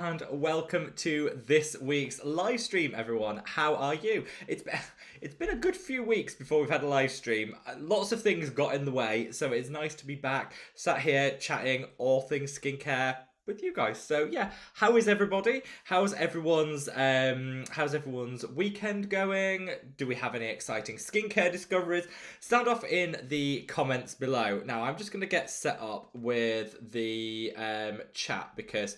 And welcome to this week's live stream, everyone. How are you? It's been a good few weeks before we've had a live stream. Lots of things got in the way, so it's nice to be back, sat here chatting all things skincare with you guys. So yeah, how is everybody? How's everyone's weekend going? Do we have any exciting skincare discoveries? Sound off in the comments below. Now I'm just gonna get set up with the chat because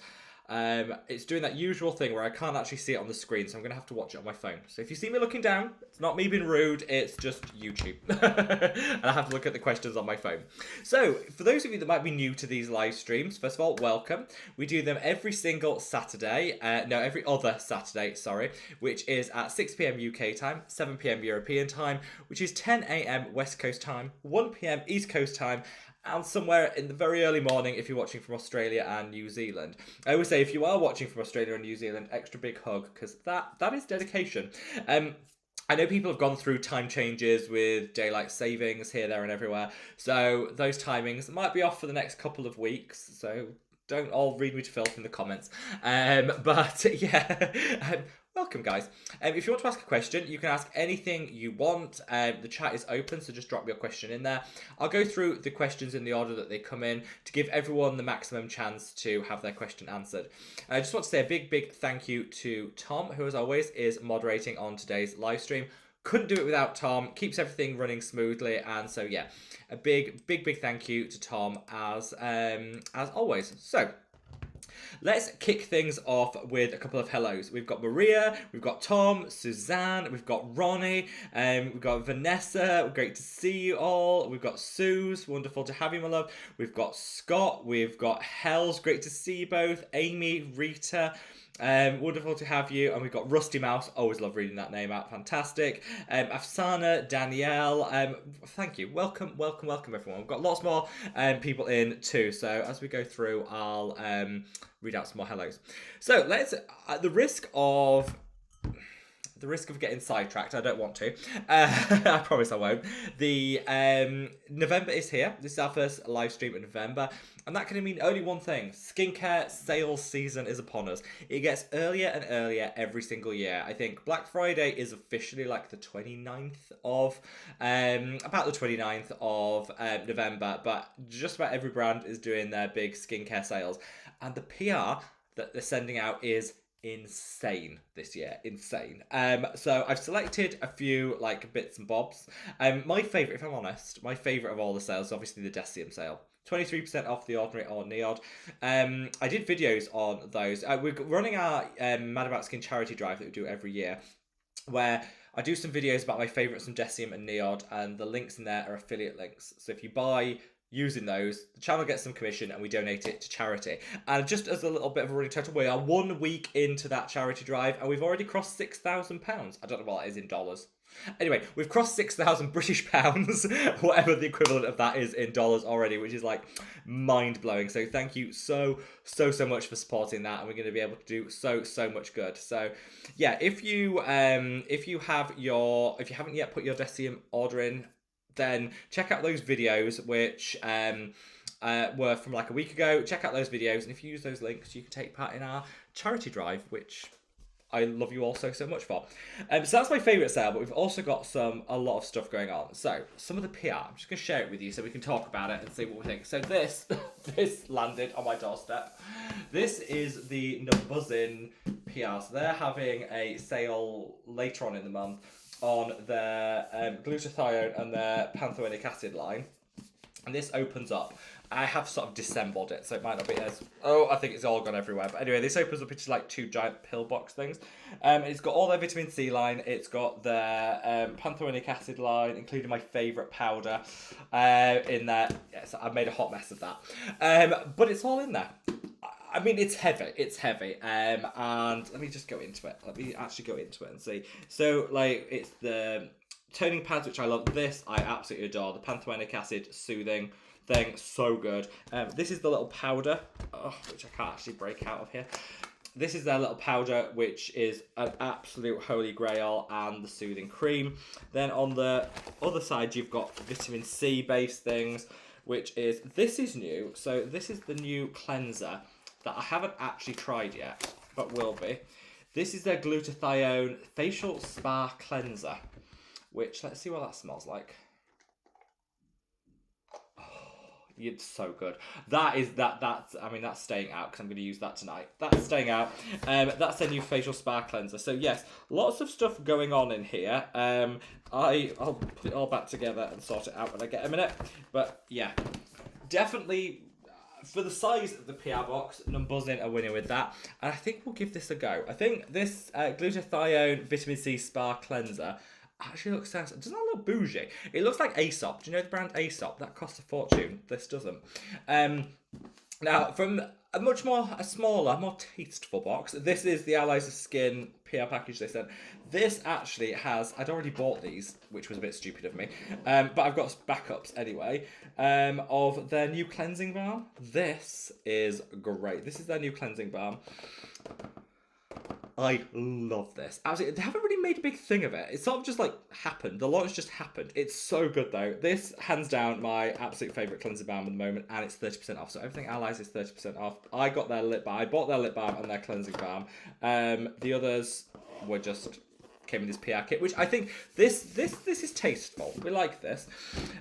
it's doing that usual thing where I can't actually see it on the screen, so I'm going to have to watch it on my phone. So if you see me looking down, it's not me being rude, it's just YouTube. And I have to look at the questions on my phone. So, for those of you that might be new to these live streams, first of all, welcome. We do them every single Saturday, every other Saturday, sorry, which is at 6 p.m. UK time, 7 p.m. European time, which is 10 a.m. West Coast time, 1 p.m. East Coast time, and somewhere in the very early morning if you're watching from Australia and New Zealand. I always say if you are watching from Australia and New Zealand, extra big hug, because that is dedication. I know people have gone through time changes with daylight savings here, there and everywhere, so those timings might be off for the next couple of weeks, so don't all read me to filth in the comments. But yeah, welcome guys. If you want to ask a question, you can ask anything you want. The chat is open, so just drop your question in there. I'll go through the questions in the order that they come in to give everyone the maximum chance to have their question answered. I just want to say a big thank you to Tom, who as always is moderating on today's live stream. Couldn't do it without Tom, keeps everything running smoothly, and so yeah, a big thank you to Tom as always. So let's kick things off with a couple of hellos. We've got Maria, we've got Tom, Suzanne, we've got Ronnie, we've got Vanessa, great to see you all. We've got Suze, wonderful to have you, my love. We've got Scott, we've got Hells, great to see you both. Amy, Rita, wonderful to have you. And we've got Rusty Mouse, always love reading that name out, fantastic. Afsana, Danielle, thank you. Welcome everyone. We've got lots more people in too, so as we go through I'll read out some more hellos. So let's, at the risk of getting sidetracked, I don't want to. I promise I won't. The November is here. This is our first live stream in November. And that can mean only one thing. Skincare sales season is upon us. It gets earlier and earlier every single year. I think Black Friday is officially like the 29th of, about the 29th of November. But just about every brand is doing their big skincare sales. And the PR that they're sending out is insane this year. Insane. So I've selected a few like bits and bobs. My favorite, if I'm honest, my favorite of all the sales is obviously the Decium sale. 23% off the Ordinary or Neod. I did videos on those. We're running our Mad About Skin charity drive that we do every year, where I do some videos about my favourites from Decium and Neod, and the links in there are affiliate links. So if you buy using those, the channel gets some commission and we donate it to charity. And just as a little bit of a running total, we are 1 week into that charity drive and we've already crossed £6,000. I don't know what that is in dollars. Anyway, we've crossed 6,000 British pounds, whatever the equivalent of that is in dollars already, which is like mind-blowing. So thank you so much for supporting that, and we're going to be able to do so much good. So yeah, if you haven't yet put your Decium order in, then check out those videos which were from like a week ago. Check out those videos, and if you use those links, you can take part in our charity drive, which I love you all so much for. So that's my favourite sale, but we've also got a lot of stuff going on. So some of the PR, I'm just going to share it with you so we can talk about it and see what we think. So this landed on my doorstep. This is the Nubuzzin PR. So they're having a sale later on in the month on their glutathione and their pantothenic acid line. And this opens up. I have sort of dissembled it, so it might not be as... Oh, I think it's all gone everywhere. But anyway, this opens up into like 2 giant pill box things. It's got all their vitamin C line. It's got their pantothenic acid line, including my favourite powder in there. Yes, I've made a hot mess of that. But it's all in there. I mean, it's heavy. And let me just go into it. Let me actually go into it and see. So, like, it's the toning pads, which I love. This, I absolutely adore. The pantothenic acid soothing thing, so good. This is the little powder, which I can't actually break out of here. This is their little powder, which is an absolute holy grail, and the soothing cream. Then on the other side, you've got vitamin C based things, which is, this is new. So this is the new cleanser. that I haven't actually tried yet, but will be. This is their glutathione facial spa cleanser, which, let's see what that smells like. It's so good. That's I mean, that's staying out because I'm going to use that tonight. That's staying out. That's their new facial spa cleanser. So yes, lots of stuff going on in here. I'll put it all back together and sort it out when I get a minute. But yeah, definitely for the size of the PR box, Numbuzzin are winning with that. And I think we'll give this a go. I think this glutathione vitamin C spa cleanser actually looks nice. It does not look bougie. It looks like Aesop. Do you know the brand Aesop? That costs a fortune. This doesn't. Now, from a smaller, more tasteful box, this is the Allies of Skin PR package they sent. This actually has, I'd already bought these, which was a bit stupid of me, but I've got backups anyway, of their new cleansing balm. This is great. This is their new cleansing balm. I love this. Absolutely, they haven't really made a big thing of it. It's sort of just like happened. The launch just happened. It's so good though. This, hands down, my absolute favourite cleanser balm at the moment, and it's 30% off. So everything Allies is 30% off. I got their lip balm. I bought their lip balm and their cleansing balm. The others were just came in this PR kit, which I think this is tasteful. We like this.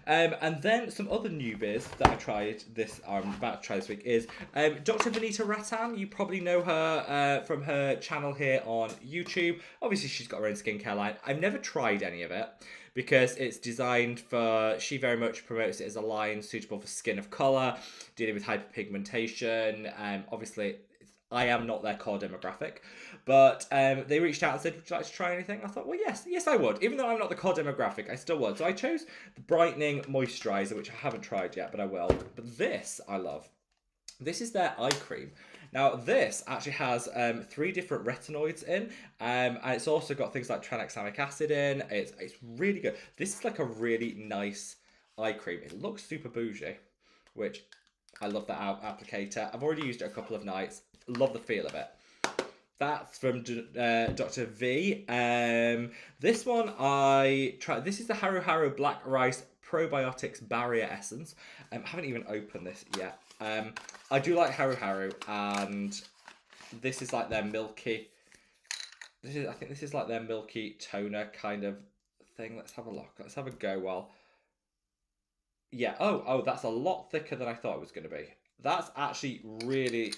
And then some other newbies that I tried this, I'm about to try this week, is Dr. Vanita Rattan. You probably know her from her channel here on YouTube. Obviously, she's got her own skincare line. I've never tried any of it because it's designed for, she very much promotes it as a line suitable for skin of colour, dealing with hyperpigmentation. Obviously, I am not their core demographic, but they reached out and said, would you like to try anything? I thought, well, yes, I would. Even though I'm not the core demographic, I still would. So I chose the Brightening Moisturiser, which I haven't tried yet, but I will. But this, I love. This is their eye cream. Now, this actually has 3 different retinoids in, and it's also got things like tranexamic acid in. It's really good. This is like a really nice eye cream. It looks super bougie, which I love that applicator. I've already used it a couple of nights. Love the feel of it. That's from Dr. V. This one I tried. This is the Haru Haru Black Rice Probiotics Barrier Essence. I haven't even opened this yet. I do like Haru Haru, and this is like their milky. I think this is like their milky toner kind of thing. Let's have a look. Let's have a go while. Yeah. Oh, that's a lot thicker than I thought it was going to be. That's actually really.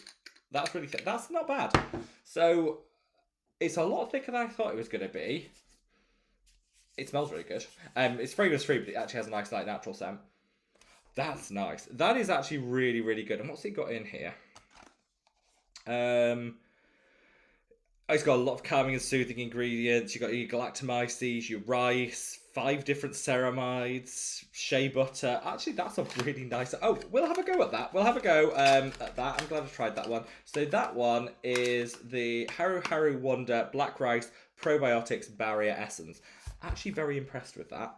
That's really thick. That's not bad. So it's a lot thicker than I thought it was going to be. It smells really good. It's fragrance free, but it actually has a nice, like, natural scent. That's nice. That is actually really, really good. And what's it got in here? It's got a lot of calming and soothing ingredients. You've got your galactomyces, your rice, 5 different ceramides, shea butter. Actually, that's a really nice... Oh, we'll have a go at that. We'll have a go at that. I'm glad I tried that one. So that one is the Haru Haru Wonder Black Rice Probiotics Barrier Essence. Actually very impressed with that.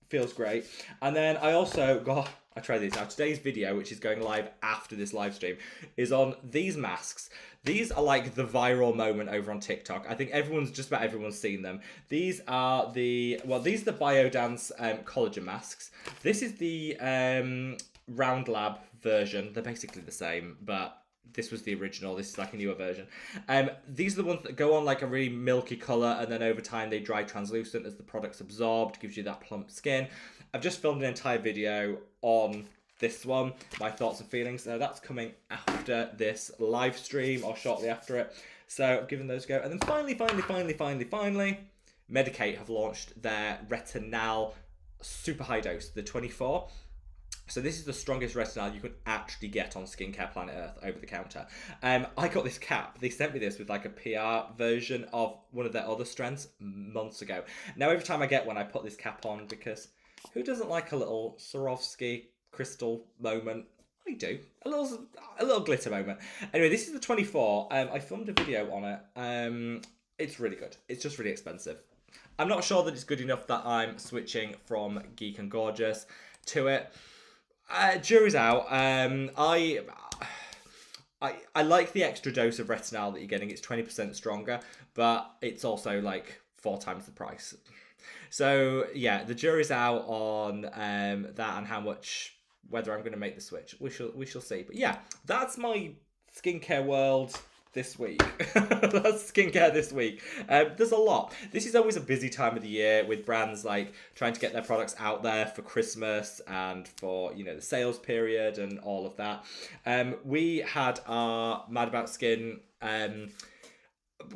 Feels great. And then I also got... I tried these now. Today's video, which is going live after this live stream, is on these masks. These are like the viral moment over on TikTok. I think just about everyone's seen them. These are the Biodance collagen masks. This is the Round Lab version. They're basically the same, but this was the original. This is like a newer version. These are the ones that go on like a really milky colour, and then over time they dry translucent as the product's absorbed, gives you that plump skin. I've just filmed an entire video on this one, my thoughts and feelings. So that's coming after this live stream or shortly after it. So I've given those a go. And then finally, Medik8 have launched their Retinal super high dose, the 24. So this is the strongest retinol you can actually get on Skincare Planet Earth over the counter. I got this cap. They sent me this with like a PR version of one of their other strengths months ago. Now every time I get one, I put this cap on because who doesn't like a little Swarovski crystal moment? I do. A little glitter moment. Anyway, this is the 24. I filmed a video on it. It's really good. It's just really expensive. I'm not sure that it's good enough that I'm switching from Geek and Gorgeous to it. Jury's out. I like the extra dose of retinol that you're getting. It's 20% stronger, but it's also like 4 times the price. So yeah, the jury's out on that and how much, whether I'm going to make the switch. We shall see. But yeah, that's my skincare world this week. That's skincare this week. There's a lot. This is always a busy time of the year with brands like trying to get their products out there for Christmas and for, you know, the sales period and all of that. We had our Mad About Skin.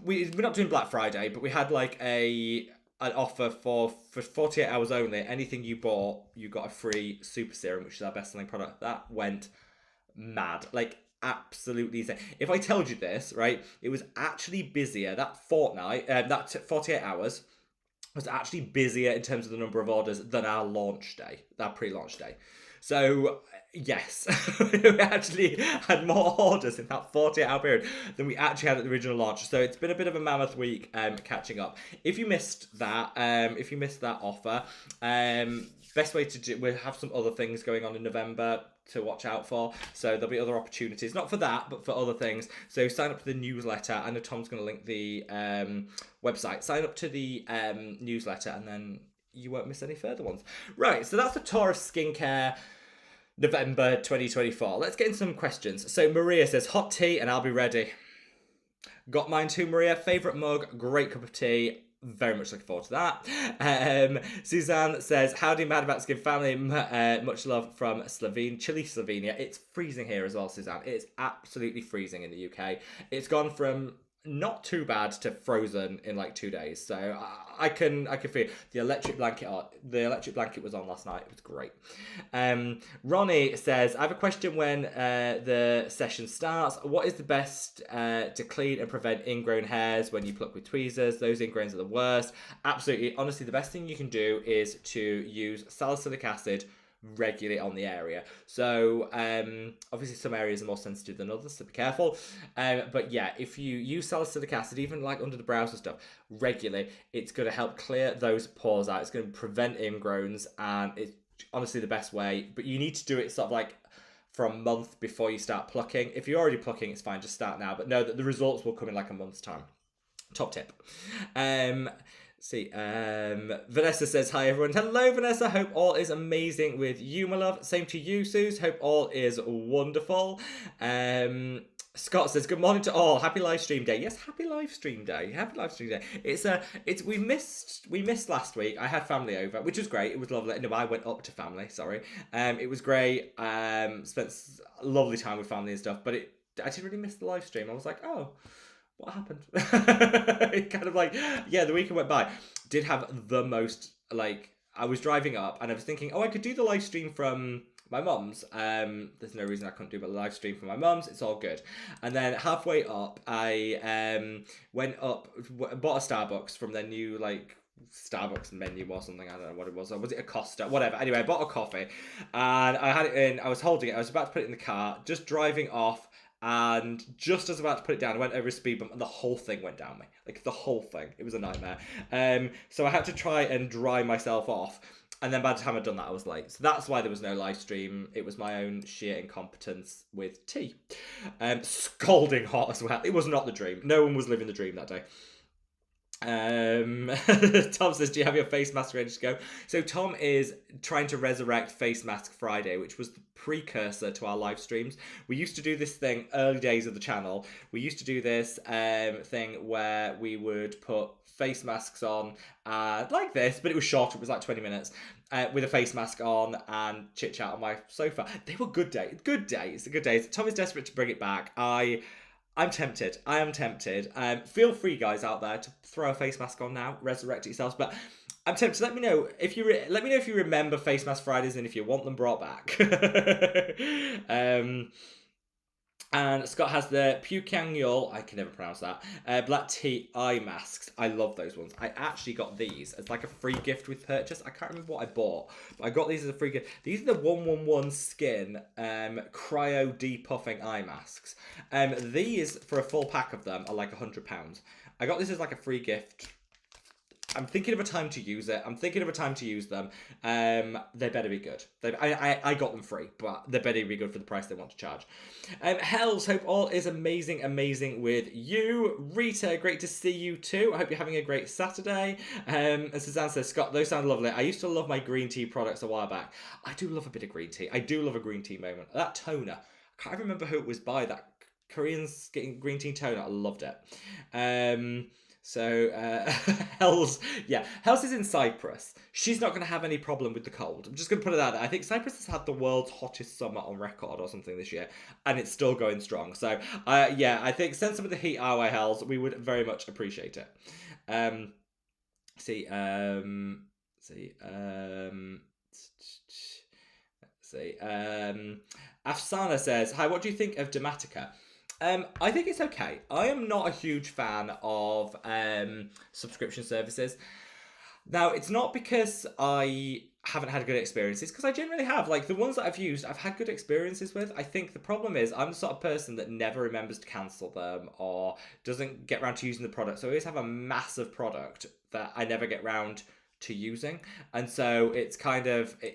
We're not doing Black Friday, but we had like an offer for 48 hours only. Anything you bought, you got a free super serum, which is our best selling product. That went mad. Like, absolutely insane. If I told you this, right, it was actually busier that fortnight, that 48 hours was actually busier in terms of the number of orders than our launch day, our pre-launch day. So, yes, we actually had more orders in that 48-hour period than we actually had at the original launch. So it's been a bit of a mammoth week catching up. If you missed that, offer, best way to do, we'll have some other things going on in November to watch out for. So there'll be other opportunities, not for that, but for other things. So sign up to the newsletter. I know Tom's going to link the website. Sign up to the newsletter and then you won't miss any further ones. Right, so that's the tour of skincare November 2024. Let's get into some questions. So Maria says, hot tea and I'll be ready. Got mine too, Maria. Favourite mug, great cup of tea. Very much looking forward to that. Suzanne says, howdy Mad About Skin family, much love from Chile, Slovenia. It's freezing here as well, Suzanne. It's absolutely freezing in the UK. It's gone from not too bad to frozen in like 2 days. So I can feel the electric blanket. The electric blanket was on last night. It was great. Ronnie says, I have a question when the session starts. What is the best to clean and prevent ingrown hairs when you pluck with tweezers? Those ingrowns are the worst. Absolutely. Honestly, the best thing you can do is to use salicylic acid regularly on the area. So obviously some areas are more sensitive than others, so be careful. But yeah, if you use salicylic acid, even like under the brows and stuff, regularly, it's going to help clear those pores out. It's going to prevent ingrowns, and it's honestly the best way. But you need to do it sort of like for a month before you start plucking. If you're already plucking, it's fine, just start now. But know that the results will come in like a month's time. Top tip. Vanessa says, hi everyone. Hello Vanessa, hope all is amazing with you, my love. Same to you, Suze, hope all is wonderful. Scott says, good morning to all, happy live stream day. Yes, happy live stream day. We missed last week. I had family over, which was great. It was lovely. No, I went up to family, sorry. It was great. Spent a lovely time with family and stuff, but I didn't really miss the live stream. I was like, oh, what happened? It kind of like, yeah, the weekend went by. Did have the most, like, I was driving up and I was thinking, oh, I could do the live stream from my mum's. There's no reason I couldn't do the live stream from my mum's. It's all good. And then halfway up, I went up, bought a Starbucks from their new, like, Starbucks menu or something. I don't know what it was. Or was it a Costa? Whatever. Anyway, I bought a coffee and I had it in, I was holding it. I was about to put it in the car, just driving off. And just as I was about to put it down, I went over a speed bump and the whole thing went down me. Like, the whole thing. It was a nightmare. So I had to try and dry myself off. And then by the time I'd done that, I was late. So that's why there was no live stream. It was my own sheer incompetence with tea. Scalding hot as well. It was not the dream. No one was living the dream that day. Tom says, do you have your face mask ready to go? So Tom is trying to resurrect Face Mask Friday, which was the precursor to our live streams. We used to do this thing early days of the channel. We used to do this thing where we would put face masks on like this, but it was short. It was like 20 minutes with a face mask on and chit chat on my sofa. They were good days. Good days. Tom is desperate to bring it back. I'm tempted. I am tempted. Feel free, guys out there, to throw a face mask on now, resurrect it yourselves. But I'm tempted. Let me know if you remember Face Mask Fridays and if you want them brought back. And Scott has the Pukyang, I can never pronounce that, black tea eye masks. I love those ones. I actually got these as like a free gift with purchase. I can't remember what I bought, but I got these as a free gift. These are the 111 Skin cryo depuffing eye masks. These, for a full pack of them, are like £100. I got this as like a free gift. I'm thinking of a time to use it. I'm thinking of a time to use them. They better be good. I got them free, but they better be good for the price they want to charge. Hells, hope all is amazing with you. Rita, great to see you too. I hope you're having a great Saturday. And Suzanne says, Scott, those sound lovely. I used to love my green tea products a while back. I do love a bit of green tea. I do love a green tea moment. That toner, I can't remember who it was by, that Korean green tea toner. I loved it. So Hells is in Cyprus. She's not going to have any problem with the cold. I'm just going to put it out there. I think Cyprus has had the world's hottest summer on record or something this year, and it's still going strong. So I think send some of the heat our way, Hells. We would very much appreciate it. Afsana says, hi, what do you think of Dematica? I think it's okay. I am not a huge fan of subscription services. Now, it's not because I haven't had good experiences, because I generally have. Like, the ones that I've used, I've had good experiences with. I think the problem is I'm the sort of person that never remembers to cancel them or doesn't get around to using the product. So I always have a massive product that I never get round to using, and so it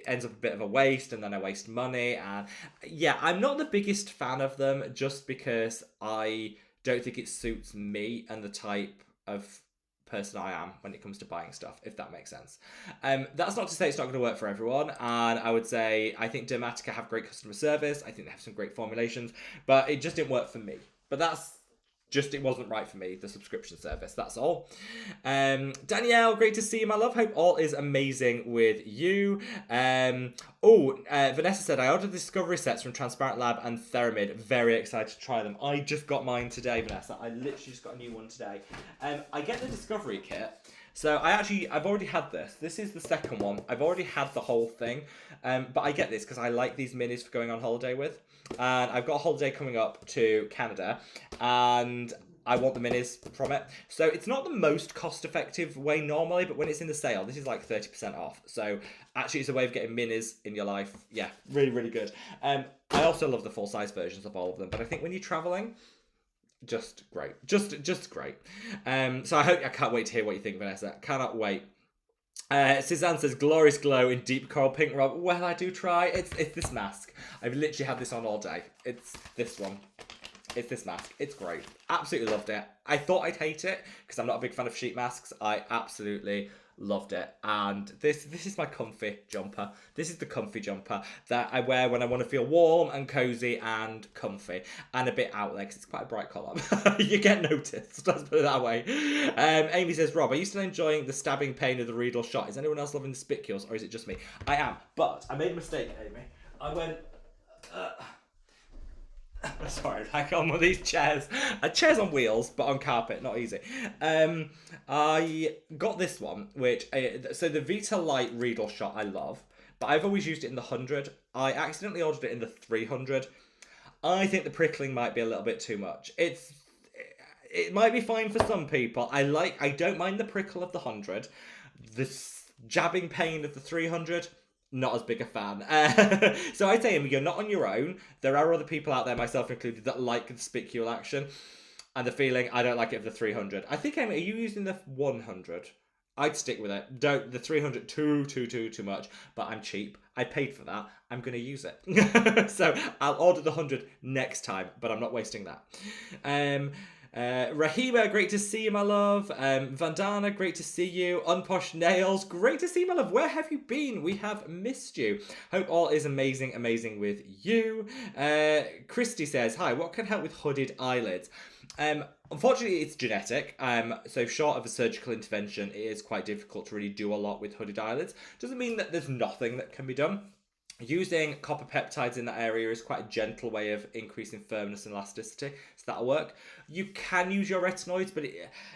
ends up a bit of a waste, and then I waste money. And yeah, I'm not the biggest fan of them, just because I don't think it suits me and the type of person I am when it comes to buying stuff, if that makes sense. That's not to say it's not going to work for everyone, and I would say I think Dermatica have great customer service. I think they have some great formulations, but it just didn't work for me. But it wasn't right for me, the subscription service, that's all. Danielle, great to see you, my love. Hope all is amazing with you. Vanessa said, I ordered the Discovery sets from Transparent Lab and Theramid. Very excited to try them. I just got mine today, Vanessa. I literally just got a new one today. I get the Discovery kit. So I've already had this. This is the second one. I've already had the whole thing. But I get this because I like these minis for going on holiday with. And I've got a holiday coming up to Canada, and I want the minis from it. So it's not the most cost-effective way normally, but when it's in the sale, this is like 30% off. So actually it's a way of getting minis in your life. Yeah, really, really good. I also love the full-size versions of all of them, but I think when you're traveling, just great. Just great. So I can't wait to hear what you think, Vanessa. Cannot wait. Suzanne says, glorious glow in deep coral pink, Rob. Well, I do try. It's this mask. I've literally had this on all day. It's this one. It's this mask. It's great. Absolutely loved it. I thought I'd hate it because I'm not a big fan of sheet masks. I absolutely loved it. And this is my comfy jumper. This is the comfy jumper that I wear when I want to feel warm and cozy and comfy and a bit out there because it's quite a bright colour. You get noticed, let's put it that way. Amy says, Rob, are you still enjoying the stabbing pain of the Riedel shot? Is anyone else loving the spicules or is it just me? I am, but I made a mistake, Amy. I went... Sorry, like on one of these chairs. Chairs on wheels, but on carpet, not easy. I got this one, which... so the Vita Light Riedel shot I love, but I've always used it in the 100. I accidentally ordered it in the 300. I think the prickling might be a little bit too much. It might be fine for some people. I don't mind the prickle of the 100. The jabbing pain of the 300... not as big a fan. So I'd say, Amy, you're not on your own. There are other people out there, myself included, that like the spicule action. And the feeling, I don't like it for the 300. I think, Amy, are you using the 100? I'd stick with it. Don't, the 300, too much. But I'm cheap. I paid for that. I'm going to use it. So I'll order the 100 next time, but I'm not wasting that. Rahima, great to see you, my love. Vandana, great to see you. Unposh Nails, great to see you, my love. Where have you been? We have missed you. Hope all is amazing with you. Christy says, hi, what can help with hooded eyelids? Unfortunately, it's genetic. So short of a surgical intervention, it is quite difficult to really do a lot with hooded eyelids. Doesn't mean that there's nothing that can be done. Using copper peptides in that area is quite a gentle way of increasing firmness and elasticity, so that'll work. You can use your retinoids, but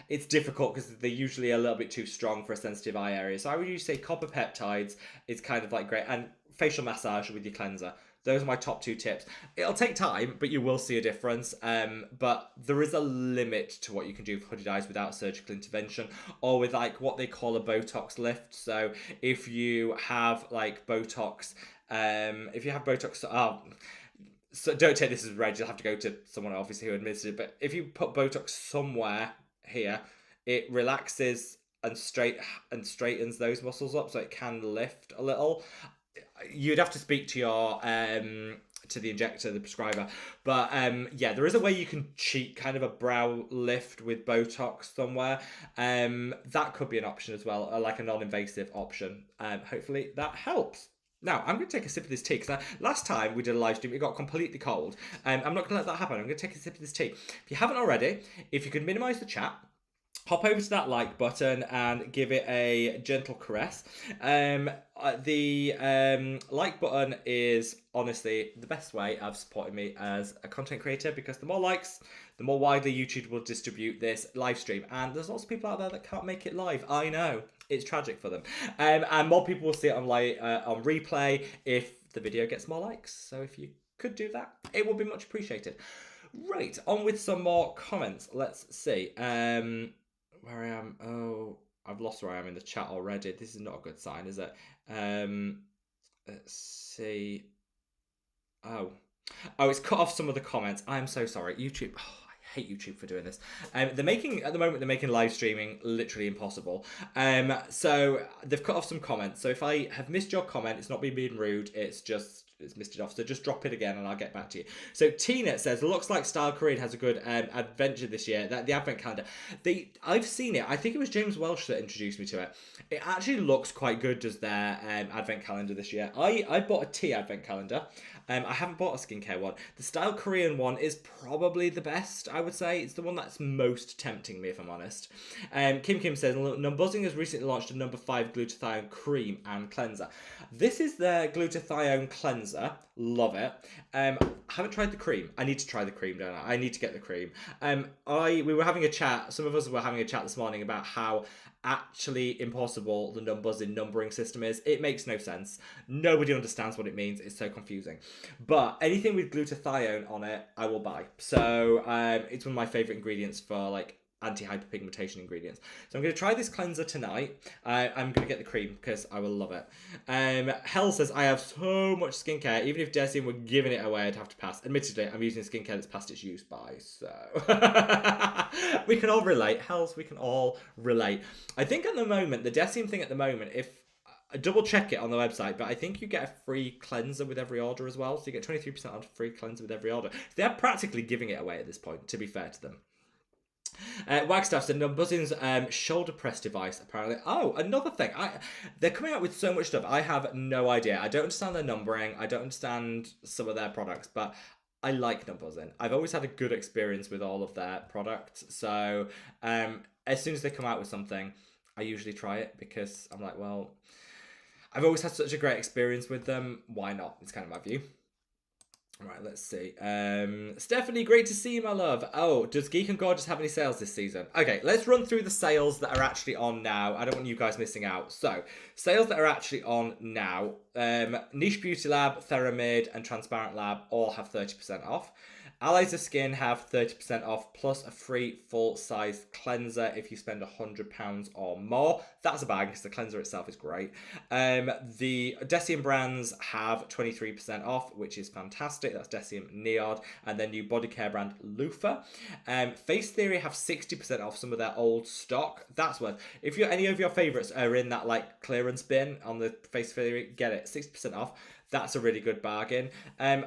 it's difficult because they're usually a little bit too strong for a sensitive eye area. So I would usually say copper peptides is kind of like great, and facial massage with your cleanser. Those are my top 2 tips. It'll take time, but you will see a difference. But there is a limit to what you can do for hooded eyes without surgical intervention, or with like what they call a Botox lift. So if you have like Botox, so don't take this as read, you'll have to go to someone obviously who administered it, but if you put Botox somewhere here, it relaxes and straightens those muscles up so it can lift a little. You'd have to speak to your to the injector, the prescriber, but yeah, there is a way you can cheat kind of a brow lift with Botox somewhere. That could be an option as well, like a non-invasive option. Hopefully that helps. Now, I'm going to take a sip of this tea because last time we did a live stream, it got completely cold. I'm not going to let that happen. I'm going to take a sip of this tea. If you haven't already, if you could minimize the chat, hop over to that like button and give it a gentle caress. The like button is honestly the best way of supporting me as a content creator, because the more likes, the more widely YouTube will distribute this live stream. And there's lots of people out there that can't make it live. I know, it's tragic for them. And more people will see it on on replay if the video gets more likes. So if you could do that, it would be much appreciated. Right, on with some more comments. Let's see. Where I am. Oh, I've lost where I am in the chat already. This is not a good sign, is it? Let's see. Oh, it's cut off some of the comments. I'm so sorry. YouTube. Oh, I hate YouTube for doing this. They're making, at the moment, they're making live streaming literally impossible. So they've cut off some comments. So if I have missed your comment, it's not me being rude. It's missed it off. So just drop it again and I'll get back to you. So Tina says, looks like Style Korean has a good adventure this year. The advent calendar. I've seen it. I think it was James Welsh that introduced me to it. It actually looks quite good, does their advent calendar this year. I bought a tea advent calendar. I haven't bought a skincare one. The Style Korean one is probably the best, I would say. It's the one that's most tempting me, if I'm honest. Kim says, Numbuzzing has recently launched a number 5 glutathione cream and cleanser. This is their glutathione cleanser. Love it. I haven't tried the cream. I need to try the cream, don't I? I need to get the cream. We were having a chat. Some of us were having a chat this morning about how actually impossible the Numbuzzing numbering system is. It makes no sense. Nobody understands what it means. It's so confusing. But anything with glutathione on it, I will buy. So it's one of my favorite ingredients for like anti-hyperpigmentation ingredients. So I'm going to try this cleanser tonight. I'm going to get the cream because I will love it. Hell says, I have so much skincare. Even if Desium were giving it away, I'd have to pass. Admittedly, I'm using skincare that's past its use by, so... we can all relate. Hells, we can all relate. I think at the moment, the Desium thing at the moment, if double check it on the website, but I think you get a free cleanser with every order as well. So you get 23% on free cleanser with every order. They're practically giving it away at this point, to be fair to them. Wagstaff said Numbuzzing's shoulder press device, apparently. Oh, another thing. They're coming out with so much stuff. I have no idea. I don't understand their numbering. I don't understand some of their products, but I like Numbuzzing. I've always had a good experience with all of their products. So as soon as they come out with something, I usually try it because I'm like, well, I've always had such a great experience with them. Why not? It's kind of my view. Right, let's see. Stephanie, great to see you, my love. Oh, does Geek and Gorgeous have any sales this season? Okay, let's run through the sales that are actually on now. I don't want you guys missing out. So, sales that are actually on now. Niche Beauty Lab, Theramid, and Transparent Lab all have 30% off. Allies of Skin have 30% off, plus a free full-size cleanser if you spend £100 or more. That's a bag, because the cleanser itself is great. The Desium brands have 23% off, which is fantastic. That's Desium Neod, and their new body care brand, Loofah. Face Theory have 60% off some of their old stock. That's worth. If any of your favourites are in that like clearance bin on the Face Theory, get it, 60% off. That's a really good bargain.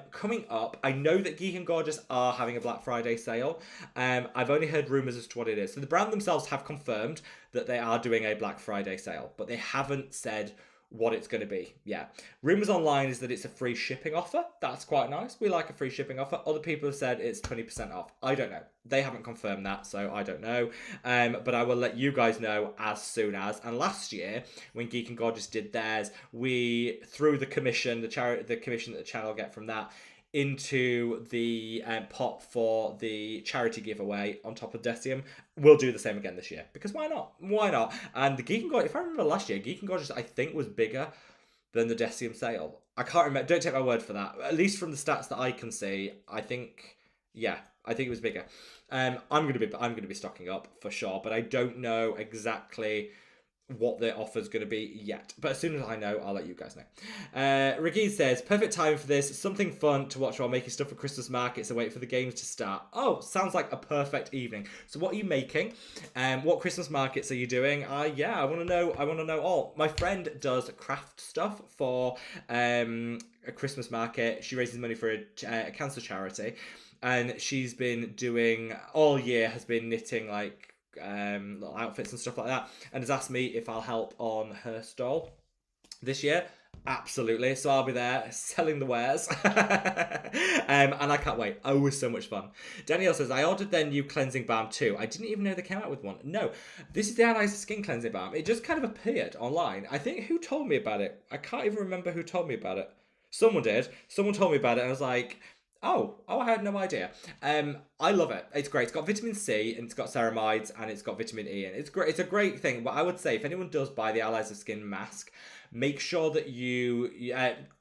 Coming up, I know that Geek and Gorgeous are having a Black Friday sale. I've only heard rumours as to what it is. So the brand themselves have confirmed that they are doing a Black Friday sale, but they haven't said what it's going to be yet. Rumours online is that it's a free shipping offer. That's quite nice. We like a free shipping offer. Other people have said it's 20% off. I don't know. They haven't confirmed that, so I don't know. But I will let you guys know as soon as. And last year, when Geek and Gorgeous did theirs, we threw the commission, the commission that the channel get from that, into the pot for the charity giveaway on top of Desium. We'll do the same again this year, because why not? Why not? And the Geek and Gorgeous, if I remember last year, Geek and Gorgeous, I think, was bigger than the Desium sale. I can't remember. Don't take my word for that. At least from the stats that I can see, I think, yeah, I think it was bigger. I'm gonna be stocking up for sure, but I don't know exactly what the offer's going to be yet. But as soon as I know, I'll let you guys know. Regine says, perfect time for this. Something fun to watch while making stuff for Christmas markets and wait for the games to start. Oh, sounds like a perfect evening. So what are you making? What Christmas markets are you doing? Yeah, I want to know. I want to know all. My friend does craft stuff for a Christmas market. She raises money for a cancer charity. And she's been doing, all year, has been knitting like little outfits and stuff like that, and has asked me if I'll help on her stall this year. Absolutely. So I'll be there selling the wares. And I can't wait. Oh, it was so much fun. Danielle says, I ordered their new cleansing balm too. I didn't even know they came out with one. No, this is the Allies Skin Cleansing Balm. It just kind of appeared online. I think who told me about it? I can't even remember who told me about it. Someone did. Someone told me about it and I was like, oh, I had no idea. I love it. It's great. It's got vitamin C and it's got ceramides and it's got vitamin E and it's great. It's a great thing. But I would say if anyone does buy the Allies of Skin mask, make sure that you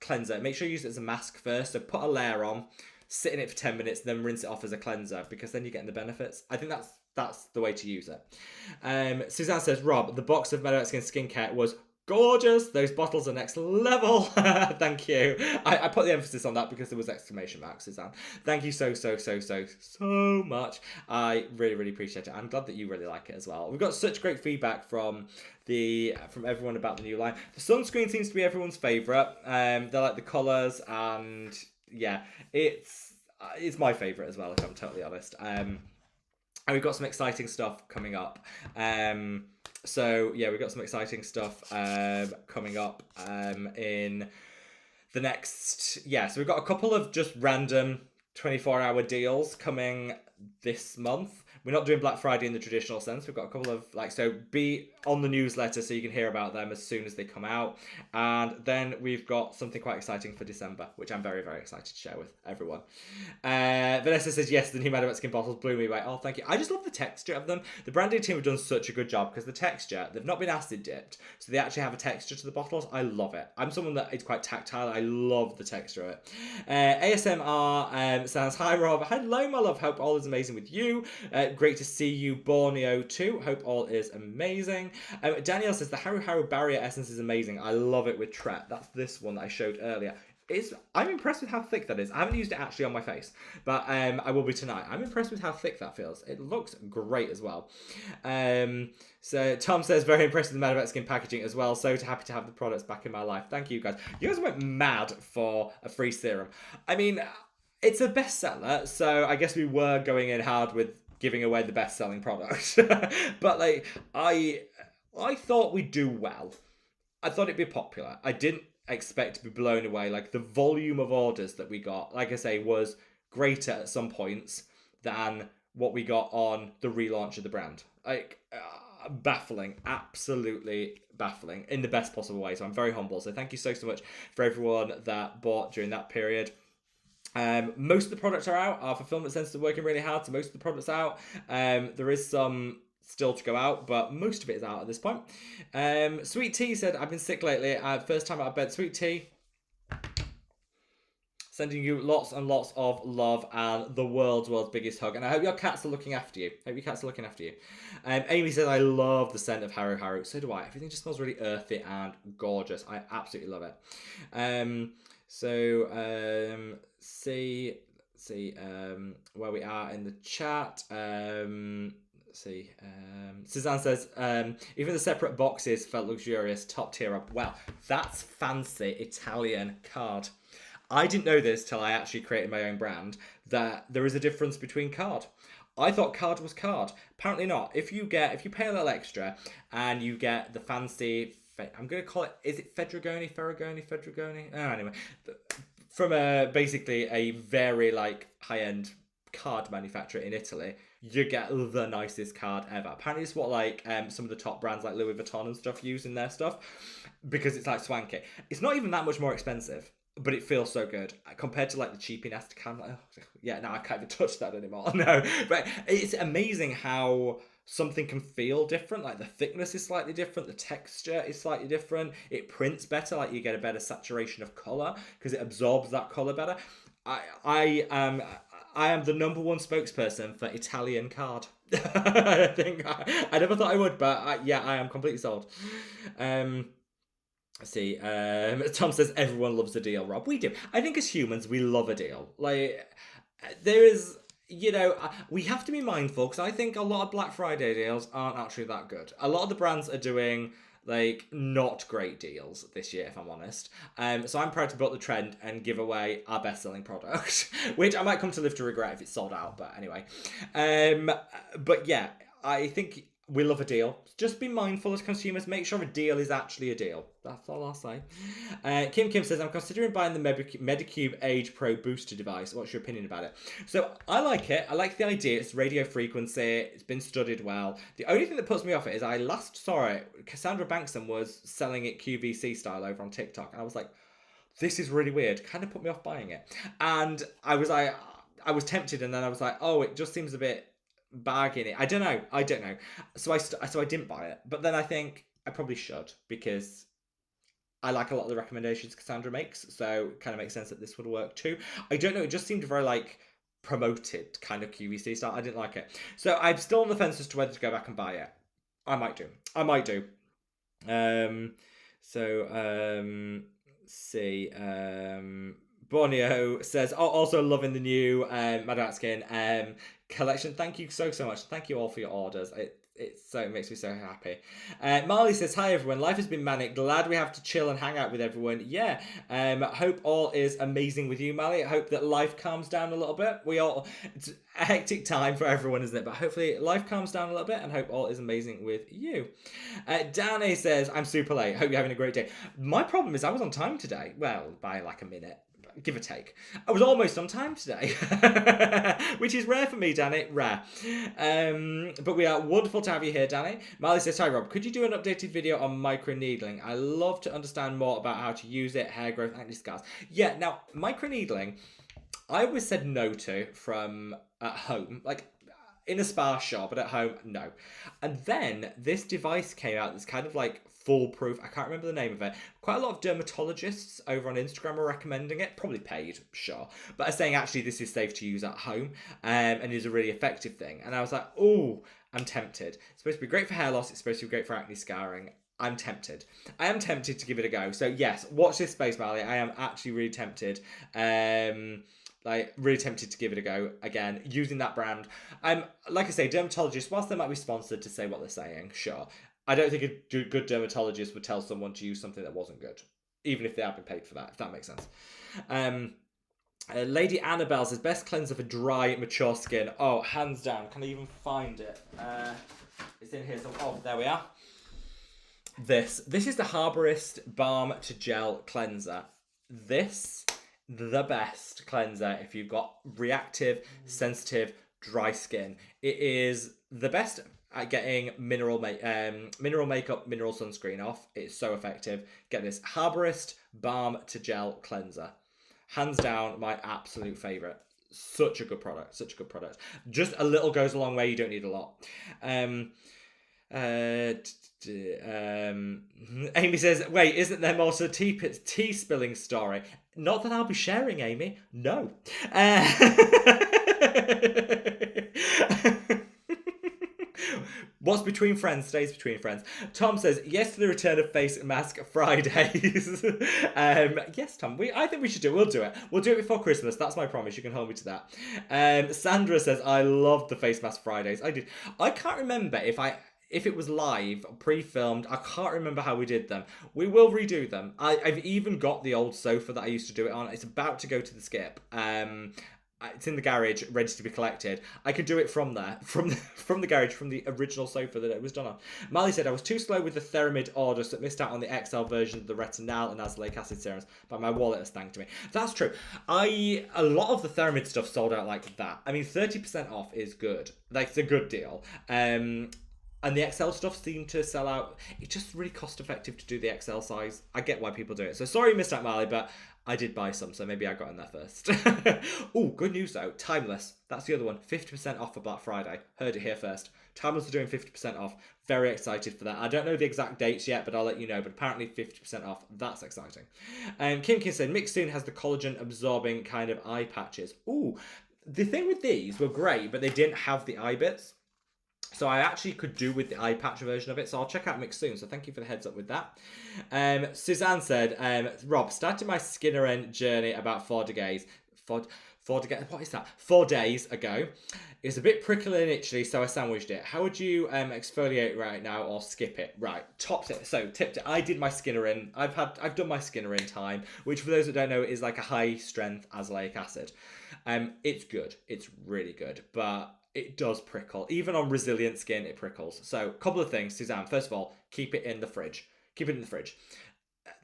cleanser. Make sure you use it as a mask first. So put a layer on, sit in it for 10 minutes, then rinse it off as a cleanser because then you're getting the benefits. I think that's the way to use it. Suzanne says, Rob, the box of Meadowbank Skin skincare was gorgeous. Those bottles are next level. Thank you. I put the emphasis on that because there was exclamation marks, Suzanne. Thank you so much. I really appreciate it. I'm glad that you really like it as well. We've got such great feedback from everyone about the new line. The sunscreen seems to be everyone's favorite. They like the colors and yeah, it's my favorite as well, if I'm totally honest. And we've got some exciting stuff coming up. So yeah, we've got some exciting stuff coming up in the next... Yeah, so we've got a couple of just random 24-hour deals coming this month. We're not doing Black Friday in the traditional sense. We've got a couple of, so be on the newsletter so you can hear about them as soon as they come out. And then we've got something quite exciting for December, which I'm very excited to share with everyone. Vanessa says, yes, the new Meadowbank Skin bottles blew me away. Oh, thank you. I just love the texture of them. The branding team have done such a good job because the texture, they've not been acid dipped, so they actually have a texture to the bottles. I love it. I'm someone that is quite tactile. I love the texture of it. ASMR says, hi, Rob. Hello, my love. Hope all is amazing with you. Great to see you, Borneo too. Hope all is amazing. Danielle says the Haru Haru Barrier Essence is amazing. I love it with Tret. That's this one that I showed earlier. I'm impressed with how thick that is. I haven't used it actually on my face, but I will be tonight. I'm impressed with how thick that feels. It looks great as well. So Tom says, very impressed with the Meadowbank Skin packaging as well. So happy to have the products back in my life. Thank you guys. You guys went mad for a free serum. I mean, it's a bestseller, so I guess we were going in hard with giving away the best-selling product. But I thought we'd do well. I thought it'd be popular. I didn't expect to be blown away. The volume of orders that we got, like I say, was greater at some points than what we got on the relaunch of the brand. Baffling, absolutely baffling in the best possible way. So I'm very humble. So thank you so much for everyone that bought during that period. Most of the products are out. Our fulfillment centers are working really hard, so most of the products are out. There is some still to go out, but most of it is out at this point. Sweet Tea said, I've been sick lately. First time out of bed. Sweet Tea, sending you lots and lots of love and the world's biggest hug. And I hope your cats are looking after you. Amy says, I love the scent of Haru Haru. So do I. Everything just smells really earthy and gorgeous. I absolutely love it. See where we are in the chat. Suzanne says, even the separate boxes felt luxurious, top tier up. Well, that's fancy Italian card. I didn't know this till I actually created my own brand, that there is a difference between card. I thought card was card. Apparently not. If you pay a little extra and you get the fancy, I'm going to call it, is it Fedrigoni? Oh, anyway, from basically a very high-end card manufacturer in Italy, you get the nicest card ever. Apparently it's what some of the top brands like Louis Vuitton and stuff use in their stuff, because it's swanky. It's not even that much more expensive, but it feels so good compared to the cheapy nasty card. I can't even touch that anymore. No, but it's amazing how something can feel different. The thickness is slightly different, the texture is slightly different, it prints better, you get a better saturation of color because it absorbs that color better. I am the number 1 spokesperson for Italian card. I think I never thought I would, but I am completely sold. Let's see. Tom says everyone loves a deal, Rob. We do. I think as humans we love a deal. There is, we have to be mindful because I think a lot of Black Friday deals aren't actually that good. A lot of the brands are doing not great deals this year, if I'm honest. So I'm proud to buck the trend and give away our best-selling product, which I might come to live to regret if it's sold out, but anyway. But yeah, I think We love a deal. Just be mindful as consumers. Make sure a deal is actually a deal. That's all I'll say. Kim says, I'm considering buying the Medicube Age Pro booster device. What's your opinion about it? So I like it. I like the idea. It's radio frequency. It's been studied well. The only thing that puts me off it is I last saw it. Cassandra Bankson was selling it QVC style over on TikTok. And I was like, this is really weird. Kind of put me off buying it. And I was tempted. And then I was like, oh, it just seems a bit bargain it. I don't know. So I didn't buy it. But then I think I probably should, because I like a lot of the recommendations Cassandra makes. So it kind of makes sense that this would work too. I don't know. It just seemed very like promoted kind of QVC style. I didn't like it. So I'm still on the fence as to whether to go back and buy it. I might do. See. Borneo says, oh, also loving the new Madam Skin collection. Thank you so much. Thank you all for your orders. It makes me so happy. Marley says, hi everyone. Life has been manic. Glad we have to chill and hang out with everyone. Yeah. Hope all is amazing with you, Marley. I hope that life calms down a little bit. It's a hectic time for everyone, isn't it? But hopefully life calms down a little bit, and hope all is amazing with you. Danny says, I'm super late. Hope you're having a great day. My problem is I was on time today. Well, by like a minute. Give or take. I was almost on time today, which is rare for me, Danny. Rare. But we are wonderful to have you here, Danny. Marley says, hi, Rob. Could you do an updated video on microneedling? I love to understand more about how to use it, hair growth, acne scars. Yeah, now, microneedling, I always said no to from at home. Like, in a spa shop, but at home, no. And then this device came out that's kind of like foolproof. I can't remember the name of it. Quite a lot of dermatologists over on Instagram are recommending it. Probably paid, sure. But are saying actually this is safe to use at home and is a really effective thing. And I was like, oh, I'm tempted. It's supposed to be great for hair loss. It's supposed to be great for acne scarring. I'm tempted. I am tempted to give it a go. So yes, watch this space, Marley. I am actually really tempted. Really tempted to give it a go again, using that brand. Like I say, dermatologists, whilst they might be sponsored to say what they're saying, sure. I don't think a good dermatologist would tell someone to use something that wasn't good, even if they have been paid for that, if that makes sense. Lady Annabelle says, best cleanser for dry, mature skin. Oh, hands down. Can I even find it? It's in here. Oh, there we are. This is the Harborist Balm to Gel Cleanser. The best cleanser if you've got reactive, sensitive, dry skin. It is the best at getting mineral makeup, mineral sunscreen off. It's so effective. Get this Harborist Balm to Gel Cleanser. Hands down, my absolute favourite. Such a good product. Just a little goes a long way. You don't need a lot. Amy says, wait, isn't there more to tea spilling story? Not that I'll be sharing, Amy. No. What's between friends stays between friends. Tom says, yes to the return of face mask Fridays. Yes, Tom, I think we should do it. We'll do it. We'll do it before Christmas. That's my promise. You can hold me to that. Sandra says, I love the face mask Fridays. I did. I can't remember if it was live, pre-filmed. I can't remember how we did them. We will redo them. I've even got the old sofa that I used to do it on. It's about to go to the skip. It's in the garage, ready to be collected. I could do it from there, from the garage, from the original sofa that it was done on. Marley said, I was too slow with the Theramid order, so missed out on the XL version of the retinol and azelaic acid serums, but my wallet has thanked me. That's true. A lot of the Theramid stuff sold out like that. I mean, 30% off is good. Like, it's a good deal. And the XL stuff seemed to sell out. It's just really cost effective to do the XL size. I get why people do it. So sorry you missed out, Marley, but I did buy some, so maybe I got in there first. Oh, good news though. Timeless. That's the other one. 50% off for Black Friday. Heard it here first. Timeless are doing 50% off. Very excited for that. I don't know the exact dates yet, but I'll let you know. But apparently 50% off. That's exciting. Kim said, Mixsoon has the collagen absorbing kind of eye patches. Ooh, the thing with these were great, but they didn't have the eye bits. So I actually could do with the eye patch version of it. So I'll check out Mix soon. So thank you for the heads up with that. Suzanne said, Rob, started my Skinner End journey about 4 days. 4 days ago. It was a bit prickly and itchy, so I sandwiched it. How would you exfoliate right now or skip it? Right, top tip. So tip tip. I did my Skinner In. I've done my Skinner In time, which for those that don't know is like a high strength azelaic acid. It's good. It's really good, but it does prickle. Even on resilient skin, it prickles. So, a couple of things, Suzanne. First of all, keep it in the fridge. Keep it in the fridge.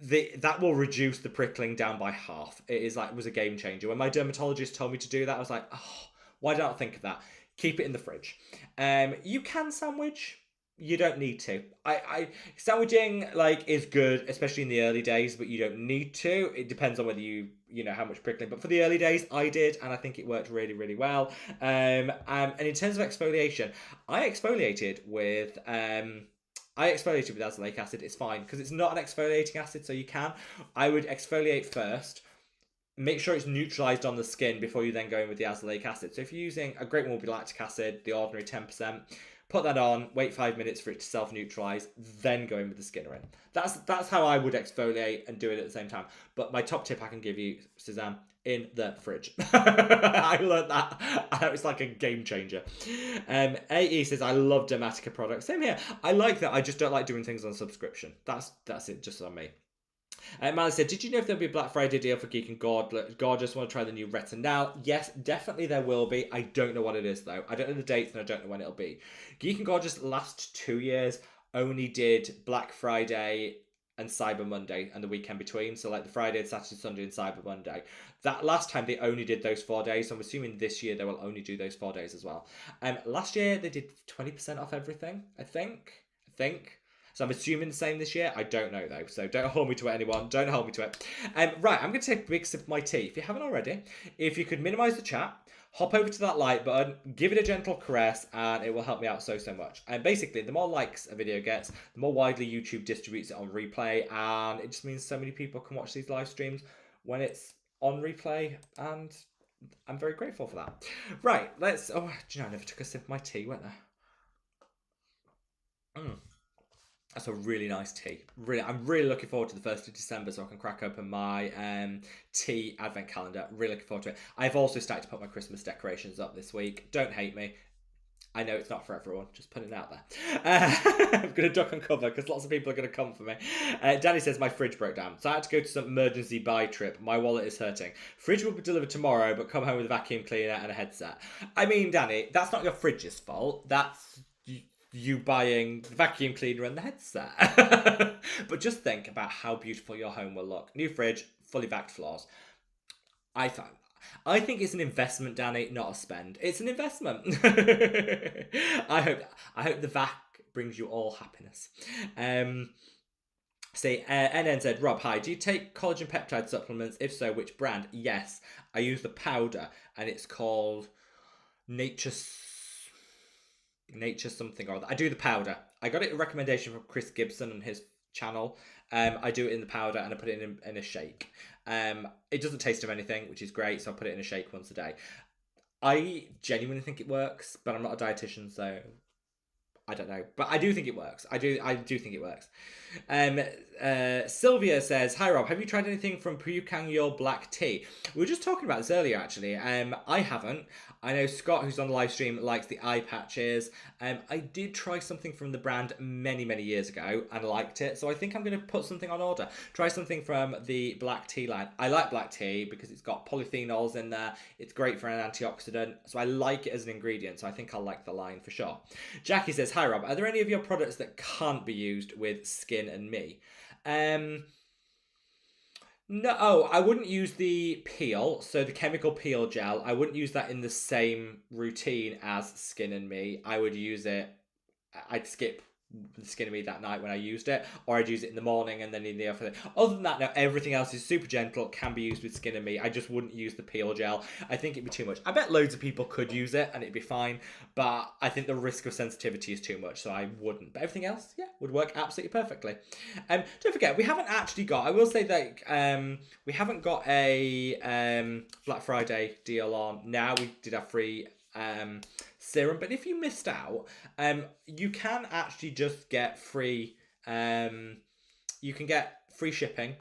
That will reduce the prickling down by half. It was a game changer. When my dermatologist told me to do that, I was like, oh, why did I not think of that? Keep it in the fridge. You can sandwich. You don't need to. I sandwiching is good, especially in the early days, but you don't need to. It depends on whether you know how much prickling. But for the early days, I did, and I think it worked really, really well. And in terms of exfoliation, I exfoliated with azelaic acid. It's fine because it's not an exfoliating acid, so you can. I would exfoliate first. Make sure it's neutralized on the skin before you then go in with the azelaic acid. So if you're using a great one will be lactic acid, the ordinary 10%. Put that on, wait 5 minutes for it to self-neutralise, then go in with the skinner in. That's how I would exfoliate and do it at the same time. But my top tip I can give you, Suzanne, in the fridge. I learned that. It's like a game changer. AE says, I love Dermatica products. Same here. I like that. I just don't like doing things on subscription. That's it, just on me. Mally said, did you know if there'll be a Black Friday deal for Geek and Gorgeous? Want to try the new Retinal? Yes, definitely there will be. I don't know what it is, though. I don't know the dates and I don't know when it'll be. Geek and Gorgeous last 2 years only did Black Friday and Cyber Monday and the weekend between. So like the Friday, Saturday, Sunday and Cyber Monday. That last time they only did those 4 days. So I'm assuming this year they will only do those 4 days as well. Last year they did 20% off everything, I think. So I'm assuming the same this year. I don't know though, so don't hold me to it, anyone. Don't hold me to it. Right, I'm going to take a big sip of my tea. If you haven't already, if you could minimise the chat, hop over to that like button, give it a gentle caress, and it will help me out so much. And basically, the more likes a video gets, the more widely YouTube distributes it on replay, and it just means so many people can watch these live streams when it's on replay, and I'm very grateful for that. Right, let's... Oh, do you know, I never took a sip of my tea, weren't I? That's a really nice tea. I'm really looking forward to the 1st of December so I can crack open my tea advent calendar. Really looking forward to it. I've also started to put my Christmas decorations up this week. Don't hate me. I know it's not for everyone. Just putting it out there. I'm going to duck and cover because lots of people are going to come for me. Danny says my fridge broke down. So I had to go to some emergency buy trip. My wallet is hurting. Fridge will be delivered tomorrow, but come home with a vacuum cleaner and a headset. I mean, Danny, that's not your fridge's fault. That's you buying the vacuum cleaner and the headset. But just think about how beautiful your home will look. New fridge, fully vacked floors. I think it's an investment, Danny, not a spend. It's an investment. I hope the vac brings you all happiness. NN said, Rob, hi, do you take collagen peptide supplements? If so, which brand? Yes, I use the powder and it's called Nature something or other. I do the powder. I got it a recommendation from Chris Gibson on his channel. I do it in the powder and I put it in a shake. It doesn't taste of anything, which is great, so I put it in a shake once a day. I genuinely think it works, but I'm not a dietitian, so I don't know. But I do think it works. I do think it works. Sylvia says, hi Rob, have you tried anything from Puyukang Your Black Tea? We were just talking about this earlier, actually. I haven't. I know Scott, who's on the live stream, likes the eye patches. I did try something from the brand many years ago and liked it. So I think I'm going to put something on order. Try something from the black tea line. I like black tea because it's got polyphenols in there. It's great for an antioxidant. So I like it as an ingredient. So I think I'll like the line for sure. Jackie says, hi Rob, are there any of your products that can't be used with Skin and Me? No, I wouldn't use the peel, so the chemical peel gel. I wouldn't use that in the same routine as Skin and Me. I would use it, I'd skip the Skin and Me that night when I used it, or I'd use it in the morning and then in the afternoon. Other than that, no, everything else is super gentle, can be used with Skin and Me. I just wouldn't use the peel gel. I think it'd be too much. I bet loads of people could use it and it'd be fine, but I think the risk of sensitivity is too much, so I wouldn't. But everything else, yeah, would work absolutely perfectly. Don't forget, we haven't actually got, I will say that we haven't got a Black Friday deal on now. We did have free serum, but if you missed out, you can actually just get free you can get free shipping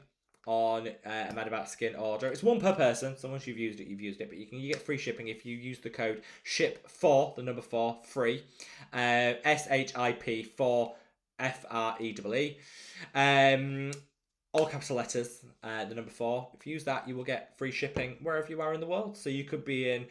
on a Mad About Skin order. It's one per person, so once you've used it, but you get free shipping if you use the code SHIP4, the number 4, free, SHIP4 FREEE, all capital letters, the number 4. If you use that, you will get free shipping wherever you are in the world. So you could be in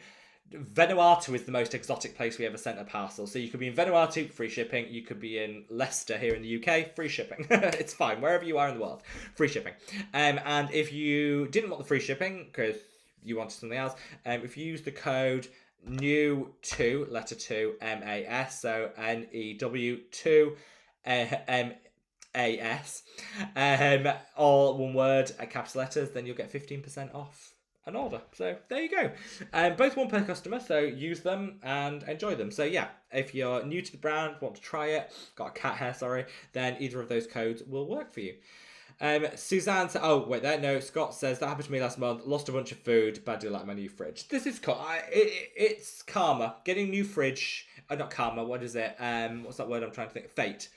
Vanuatu is the most exotic place we ever sent a parcel. So you could be in Vanuatu, free shipping. You could be in Leicester here in the UK, free shipping. It's fine, wherever you are in the world, free shipping. And if you didn't want the free shipping because you wanted something else, if you use the code NEW2, letter 2, MAS, so NEW2, MAS, all one word, capital letters, then you'll get 15% off an order. So there you go. Both one per customer, so use them and enjoy them. So yeah, if you're new to the brand, want to try it, got a cat hair, sorry, then either of those codes will work for you. Suzanne said, oh, wait there. No, Scott says, that happened to me last month. Lost a bunch of food, but I do like my new fridge. This is cool. It's karma. Getting new fridge. Not karma, what is it? What's that word I'm trying to think? Fate.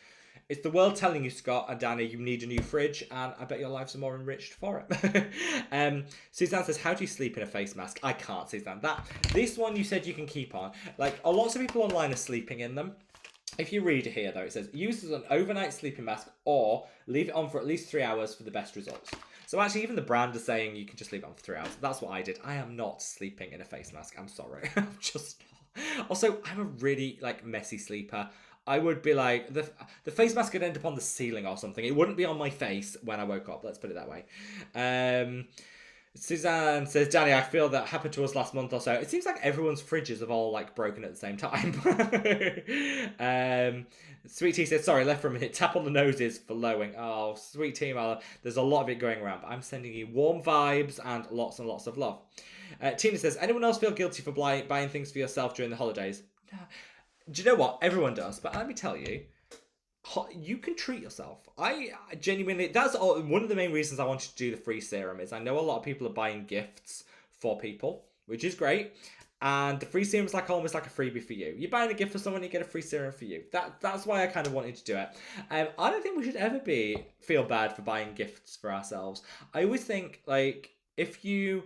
It's the world telling you, Scott and Danny, you need a new fridge, and I bet your lives are more enriched for it. Suzanne says, how do you sleep in a face mask? I can't, Suzanne. This one you said you can keep on. Like, lots of people online are sleeping in them. If you read here, though, it says, use as an overnight sleeping mask or leave it on for at least 3 hours for the best results. So actually, even the brand is saying you can just leave it on for 3 hours. That's what I did. I am not sleeping in a face mask. I'm sorry. I'm just not. Also, I'm a really, messy sleeper. I would be like, the face mask could end up on the ceiling or something. It wouldn't be on my face when I woke up. Let's put it that way. Suzanne says, Danny, I feel that happened to us last month or so. It seems like everyone's fridges have all broken at the same time. Sweet Tea says, sorry, left for a minute. Tap on the noses for lowing. Oh, Sweet Tea, Marla. There's a lot of it going around, but I'm sending you warm vibes and lots of love. Tina says, anyone else feel guilty for buying things for yourself during the holidays? No. Do you know what? Everyone does, but let me tell you, you can treat yourself. I genuinely, that's one of the main reasons I wanted to do the free serum is I know a lot of people are buying gifts for people, which is great. And the free serum is almost like a freebie for you. You're buying a gift for someone, you get a free serum for you. That's why I kind of wanted to do it. I don't think we should ever feel bad for buying gifts for ourselves. I always think as long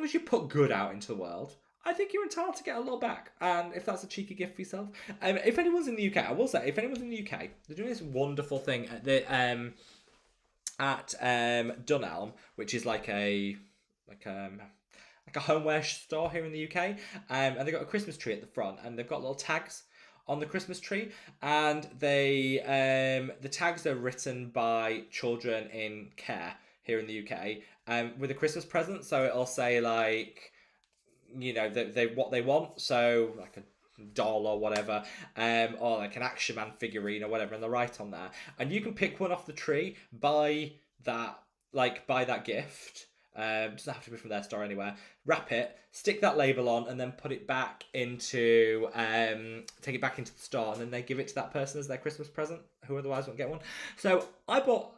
as you put good out into the world, I think you're entitled to get a little back. And if that's a cheeky gift for yourself. If anyone's in the UK, I will say, if anyone's in the UK, they're doing this wonderful thing at Dunelm, which is like a homeware store here in the UK. And they've got a Christmas tree at the front, and they've got little tags on the Christmas tree, and the tags are written by children in care here in the UK with a Christmas present. So it'll say what they want, so like a doll or whatever, or like an Action Man figurine or whatever, and they'll write on there, and you can pick one off the tree, buy that gift. Doesn't have to be from their store anywhere. Wrap it, stick that label on, and then put it back into take it back into the store, and then they give it to that person as their Christmas present, who otherwise won't get one. So I bought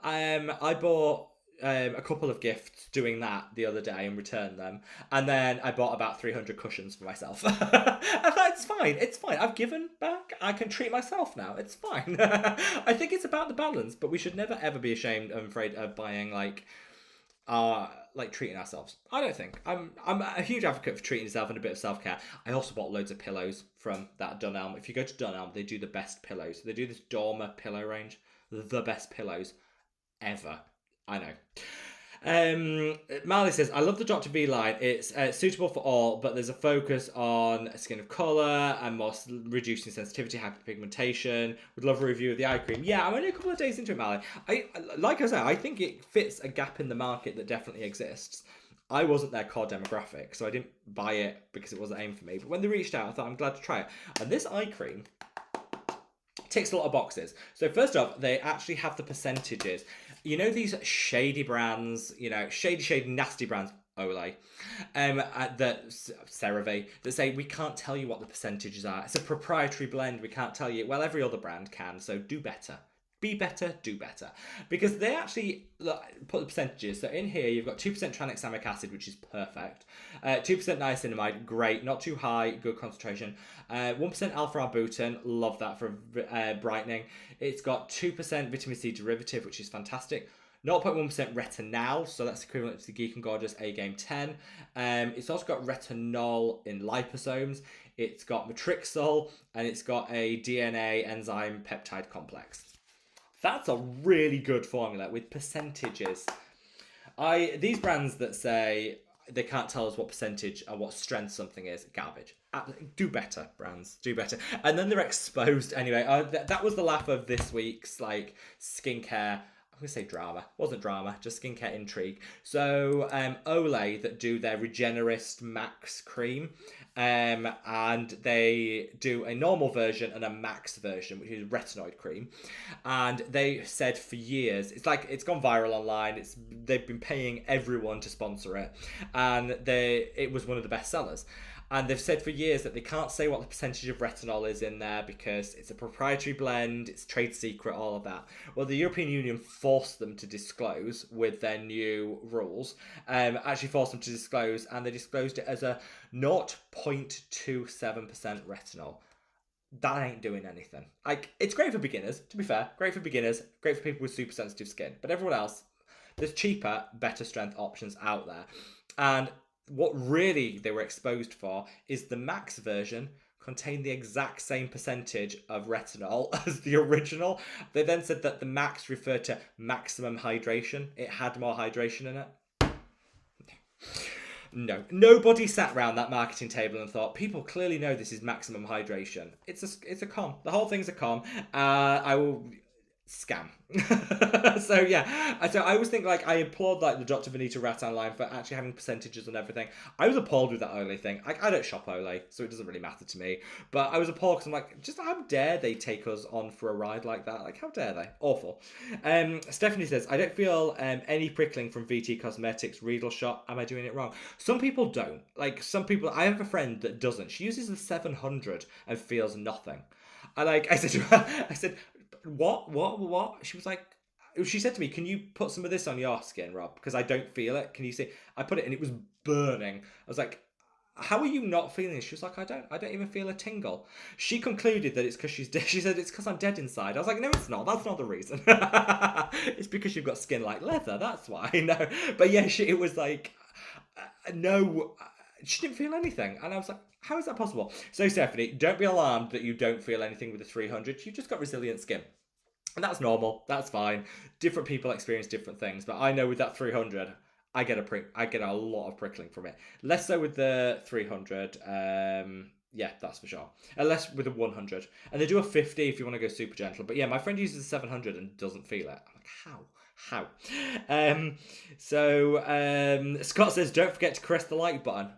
a couple of gifts doing that the other day and returned them, and then I bought about 300 cushions for myself. I thought, it's fine, I've given back, I can treat myself now, it's fine. I think it's about the balance, but we should never ever be ashamed, I'm afraid, of buying treating ourselves. I don't think. I'm a huge advocate for treating yourself and a bit of self-care. I also bought loads of pillows from that Dunelm. If you go to Dunelm, they do the best pillows. They do this Dormer pillow range, the best pillows ever. I know. Marley says, I love the Dr. V line. It's suitable for all, but there's a focus on skin of colour and more reducing sensitivity, hyperpigmentation. Would love a review of the eye cream. Yeah, I'm only a couple of days into it, Marley. Like I said, I think it fits a gap in the market that definitely exists. I wasn't their core demographic, so I didn't buy it because it wasn't aimed for me. But when they reached out, I thought, I'm glad to try it. And this eye cream ticks a lot of boxes. So first off, they actually have the percentages. You know these shady brands, shady, nasty brands, Olay, that CeraVe, that say we can't tell you what the percentages are. It's a proprietary blend. We can't tell you. Well, every other brand can, so do better. Be better, do better. Because they actually put the percentages. So in here, you've got 2% tranexamic acid, which is perfect. 2% niacinamide, great. Not too high, good concentration. 1% alpha-arbutin, love that for brightening. It's got 2% vitamin C derivative, which is fantastic. 0.1% retinal, so that's equivalent to the Geek and Gorgeous A-Game 10. It's also got retinol in liposomes. It's got matrixyl, and it's got a DNA enzyme peptide complex. That's a really good formula with percentages. These brands that say, they can't tell us what percentage and what strength something is. Garbage. Do better, brands. Do better. And then they're exposed. Anyway, that was the laugh of this week's like skincare. I'm going to say drama. It wasn't drama, just skincare intrigue. So Olay that do their Regenerist Max cream, and they do a normal version and a max version, which is retinoid cream. And they said for years, it's gone viral online. They've been paying everyone to sponsor it, and it was one of the best sellers. And they've said for years that they can't say what the percentage of retinol is in there because it's a proprietary blend, it's trade secret, all of that. Well, the European Union forced them to disclose with their new rules, actually forced them to disclose, and they disclosed it as a 0.27% retinol. That ain't doing anything. Like, it's great for beginners, to be fair. Great for beginners, great for people with super sensitive skin. But everyone else, there's cheaper, better strength options out there. And what really they were exposed for is the max version contained the exact same percentage of retinol as the original. They then said that the max referred to maximum hydration. It had more hydration in it. No, nobody sat around that marketing table and thought, people clearly know this is maximum hydration. It's a con. The whole thing's a con. I will scam. So yeah, so I always think like I applaud like the Dr. Vanita Rattan line for actually having percentages on everything. I was appalled with that Olay thing. I don't shop Olay, so it doesn't really matter to me, but I was appalled because I'm like, just how dare they take us on for a ride like that? Like, how dare they? Awful. Stephanie says, I don't feel any prickling from VT Cosmetics Riedel shot. Am I doing it wrong? Some people don't. Like, some people, I have a friend that doesn't. She uses the 700 and feels nothing. I said, what? She was like, she said to me, can you put some of this on your skin, Rob? Because I don't feel it. Can you see? I put it and it was burning. I was like, how are you not feeling it? She was like, I don't even feel a tingle. She concluded that it's because she's dead. She said, it's because I'm dead inside. I was like, no, it's not. That's not the reason. It's because you've got skin like leather. That's why. No. But yeah, it was like, no, she didn't feel anything. And I was like, how is that possible? So Stephanie, don't be alarmed that you don't feel anything with the 300. You've just got resilient skin. And that's normal. That's fine. Different people experience different things. But I know with that 300, I get a lot of prickling from it. Less so with the 300. Yeah, that's for sure. Less with the 100. And they do a 50 if you want to go super gentle. But yeah, my friend uses a 700 and doesn't feel it. I'm like, how? Scott says, don't forget to caress the like button.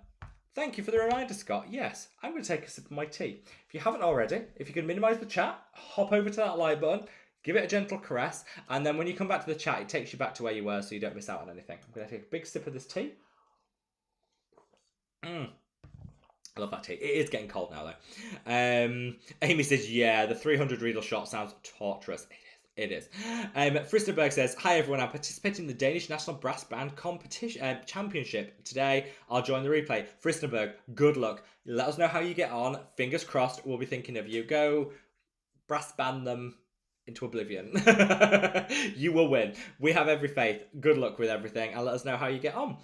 Thank you for the reminder, Scott. Yes, I'm going to take a sip of my tea. If you haven't already, if you can minimise the chat, hop over to that like button, give it a gentle caress, and then when you come back to the chat, it takes you back to where you were so you don't miss out on anything. I'm going to take a big sip of this tea. I love that tea. It is getting cold now, though. Amy says, yeah, the 300 Riedel shot sounds torturous. It is. Fristenberg says, hi everyone, I'm participating in the Danish National Brass Band competition championship today. I'll join the replay. Fristenberg, good luck. Let us know how you get on. Fingers crossed, we'll be thinking of you. Go brass band them into oblivion. You will win. We have every faith. Good luck with everything, and let us know how you get on.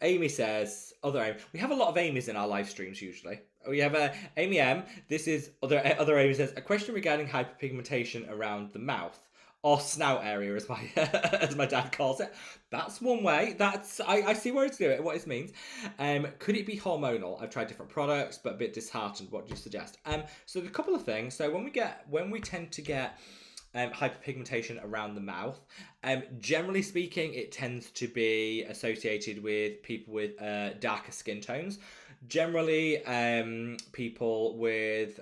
Amy says, other Amy. We have a lot of Amy's in our live streams usually. We have Amy M. This is other Amy says, a question regarding hyperpigmentation around the mouth or snout area, as my as my dad calls it. That's one way. I see where it's doing, what it means. Could it be hormonal? I've tried different products, but a bit disheartened. What do you suggest? So a couple of things. So when we tend to get hyperpigmentation around the mouth, generally speaking, it tends to be associated with people with darker skin tones. Generally, people with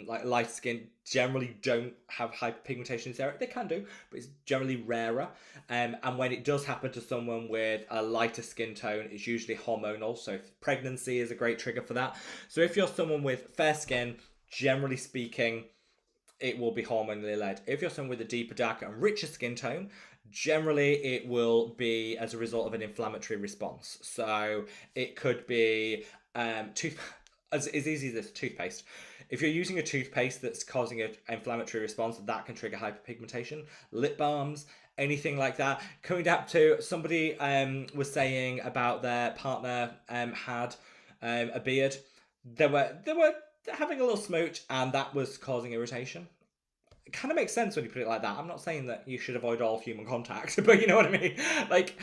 like light skin generally don't have hyperpigmentation in this area. They can do, but it's generally rarer. And when it does happen to someone with a lighter skin tone, it's usually hormonal. So if pregnancy is a great trigger for that. So if you're someone with fair skin, generally speaking, it will be hormonally led. If you're someone with a deeper, darker, and richer skin tone, generally it will be as a result of an inflammatory response. So it could be as easy as this, toothpaste. If you're using a toothpaste that's causing an inflammatory response, that can trigger hyperpigmentation. Lip balms, anything like that. Coming down to somebody was saying about their partner had a beard. They were having a little smooch and that was causing irritation. it kind of makes sense when you put it like that. I'm not saying that you should avoid all human contact, but you know what I mean? Like,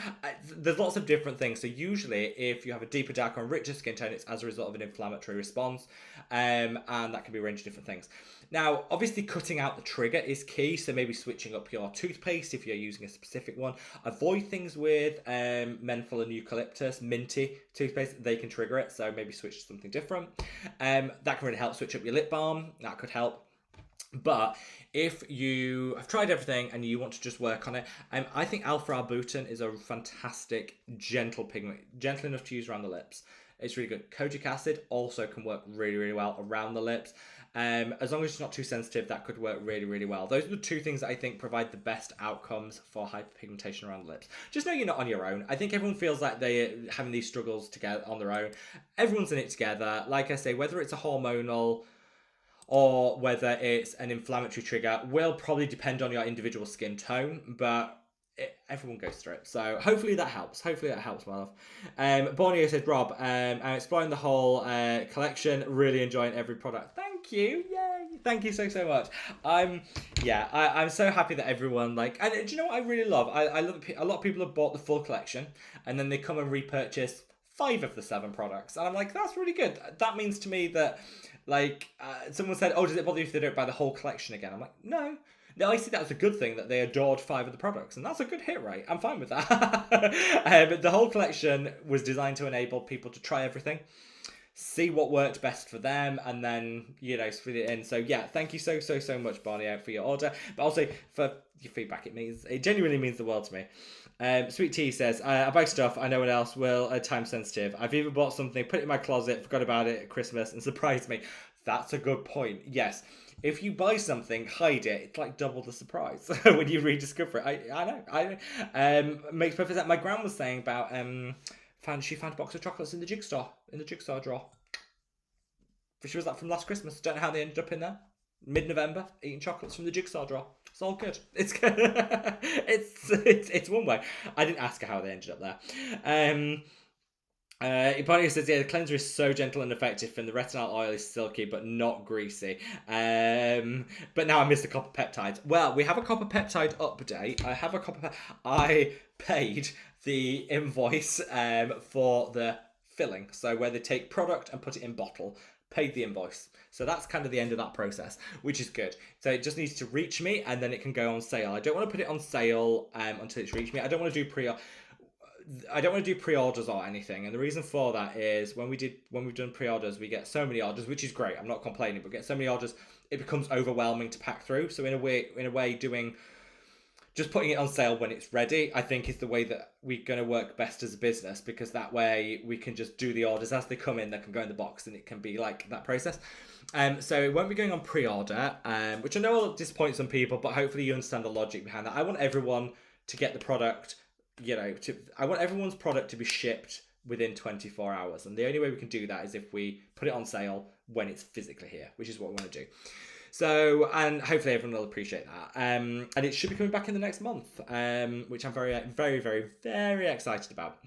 there's lots of different things. So usually, if you have a deeper, darker, and richer skin tone, it's as a result of an inflammatory response, and that can be a range of different things. Now, obviously, cutting out the trigger is key. So maybe switching up your toothpaste if you're using a specific one. Avoid things with menthol and eucalyptus, minty toothpaste. They can trigger it. So maybe switch to something different. That can really help. Switch up your lip balm. That could help. But if you have tried everything and you want to just work on it, I think alpha-arbutin is a fantastic, gentle pigment, gentle enough to use around the lips. It's really good. Kojic acid also can work really, really well around the lips. As long as it's not too sensitive, that could work really, really well. Those are the two things that I think provide the best outcomes for hyperpigmentation around the lips. Just know you're not on your own. I think everyone feels like they're having these struggles together on their own. Everyone's in it together. Like I say, whether it's a hormonal or whether it's an inflammatory trigger will probably depend on your individual skin tone, but everyone goes through it. So hopefully that helps. Hopefully that helps, my love. Borneo said, Rob, I'm exploring the whole collection, really enjoying every product. Thank you. Yay. Thank you so much. I'm so happy that everyone, like, and do you know what I really love? I love a lot of people have bought the full collection and then they come and repurchase 5 of the 7 products. And I'm like, that's really good. That means to me that, like, someone said, oh, does it bother you if they don't buy the whole collection again? I'm like, no. No, I see that as a good thing that they adored 5 of the products, and that's a good hit rate. I'm fine with that. The whole collection was designed to enable people to try everything, see what worked best for them, and then, you know, split it in. So yeah, thank you so much, Barney, for your order, but also for your feedback. It genuinely means the world to me. Sweet Tea says, I buy stuff I know one else will, time sensitive. I've even bought something, put it in my closet, forgot about it at Christmas, and surprised me. That's a good point. Yes. If you buy something, hide it. It's like double the surprise when you rediscover it. I know. Makes perfect sense. My gran was saying about she found a box of chocolates in the jigsaw drawer. She was like from last Christmas. Don't know how they ended up in there. Mid-November, eating chocolates from the jigsaw drawer. It's all good. It's good. it's one way. I didn't ask her how they ended up there. Iponia says, yeah, the cleanser is so gentle and effective, and the retinol oil is silky but not greasy. But now I miss the copper peptides. Well, we have a copper peptide update. I paid the invoice for the filling. So where they take product and put it in bottle. Paid the invoice. So that's kind of the end of that process, which is good. So it just needs to reach me and then it can go on sale. I don't want to put it on sale until it's reached me. I don't want to do pre-orders or anything, and the reason for that is when we've done pre-orders, we get so many orders, which is great. I'm not complaining, but get so many orders, it becomes overwhelming to pack through. So in a way, just putting it on sale when it's ready, I think, is the way that we're going to work best as a business, because that way we can just do the orders as they come in. They can go in the box, and it can be like that process. So it won't be going on pre-order, which I know will disappoint some people, but hopefully you understand the logic behind that. I want everyone to get the product. I want everyone's product to be shipped within 24 hours. And the only way we can do that is if we put it on sale when it's physically here, which is what we want to do. So, and hopefully everyone will appreciate that. And it should be coming back in the next month, which I'm very, very, very, very excited about.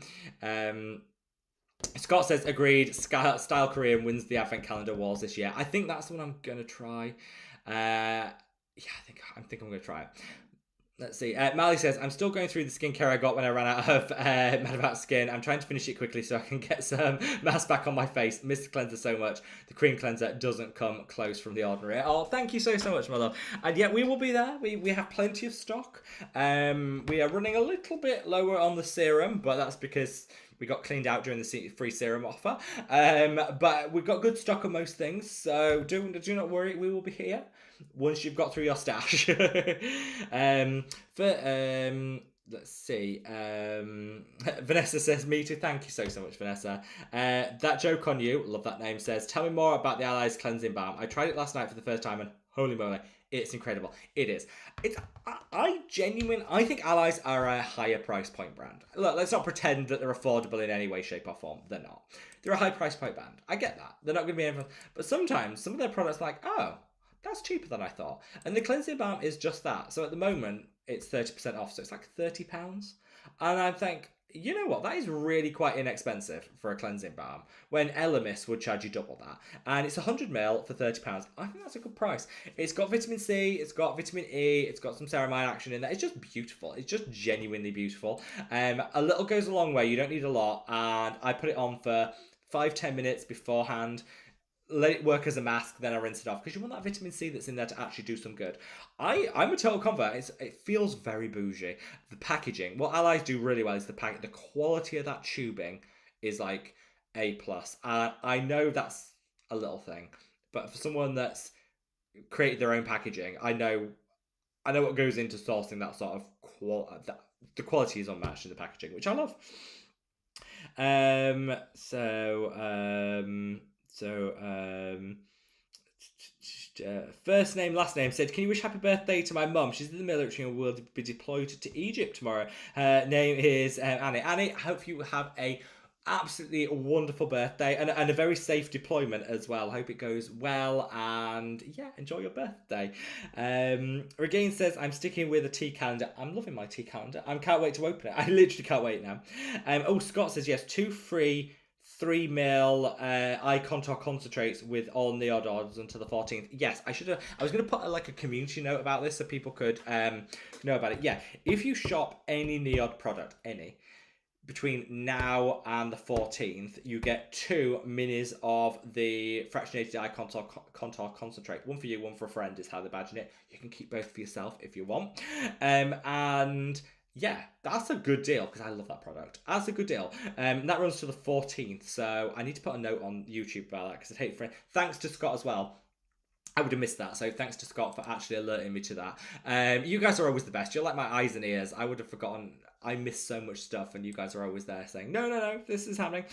Scott says, agreed, Style Korean wins the Advent Calendar Wars this year. I think that's the one I'm going to try. I think I'm going to try it. Let's see. Mally says, I'm still going through the skincare I got when I ran out of Mad About Skin. I'm trying to finish it quickly so I can get some mask back on my face. Miss the cleanser so much. The cream cleanser doesn't come close from the ordinary. Oh, thank you so much, my love. And yeah, we will be there. We have plenty of stock. We are running a little bit lower on the serum, but that's because we got cleaned out during the free serum offer. But we've got good stock of most things, so do not worry. We will be here once you've got through your stash. Let's see. Vanessa says, me too. Thank you so much, Vanessa. That joke on you, love that name, says, tell me more about the Allies cleansing balm. I tried it last night for the first time and holy moly, it's incredible. It is. I think Allies are a higher price point brand. Look, let's not pretend that they're affordable in any way, shape or form. They're not. They're a high price point brand. I get that. They're not going to be everything. But sometimes some of their products are like, oh, that's cheaper than I thought. And the cleansing balm is just that. So at the moment, it's 30% off. So it's like £30. And I think, you know what? That is really quite inexpensive for a cleansing balm when Elemis would charge you double that. And it's 100ml for £30. I think that's a good price. It's got vitamin C, it's got vitamin E, it's got some ceramide action in there. It's just beautiful. It's just genuinely beautiful. A little goes a long way. You don't need a lot. And I put it on for 5-10 minutes beforehand, let it work as a mask, then I rinse it off because you want that vitamin C that's in there to actually do some good. I'm a total convert. It feels very bougie. The packaging, what Allies do really well is the quality of that tubing is like A plus. I know that's a little thing, but for someone that's created their own packaging, I know what goes into sourcing that sort of the quality is unmatched in the packaging, which I love. First name, last name said, can you wish happy birthday to my mum? She's in the military and will be deployed to Egypt tomorrow. Her name is Annie. Annie, I hope you have a absolutely wonderful birthday and a very safe deployment as well. Hope it goes well and yeah, enjoy your birthday. Regain says, I'm sticking with a tea calendar. I'm loving my tea calendar. I can't wait to open it. I literally can't wait now. Scott says, yes, 2 free 3ml eye contour concentrates with all NIOD odds until the 14th. Yes, I was going to put a community note about this so people could know about it. Yeah, if you shop any NIOD product, between now and the 14th, you get 2 minis of the fractionated eye contour concentrate. One for you, one for a friend is how they're badging it. You can keep both for yourself if you want. And yeah, that's a good deal because I love that product. That's a good deal. That runs to the 14th, so I need to put a note on YouTube about that because I'd hate for it. Thanks to Scott as well. I would have missed that, so thanks to Scott for actually alerting me to that. You guys are always the best. You're like my eyes and ears. I would have forgotten. I miss so much stuff, and you guys are always there saying, no, this is happening.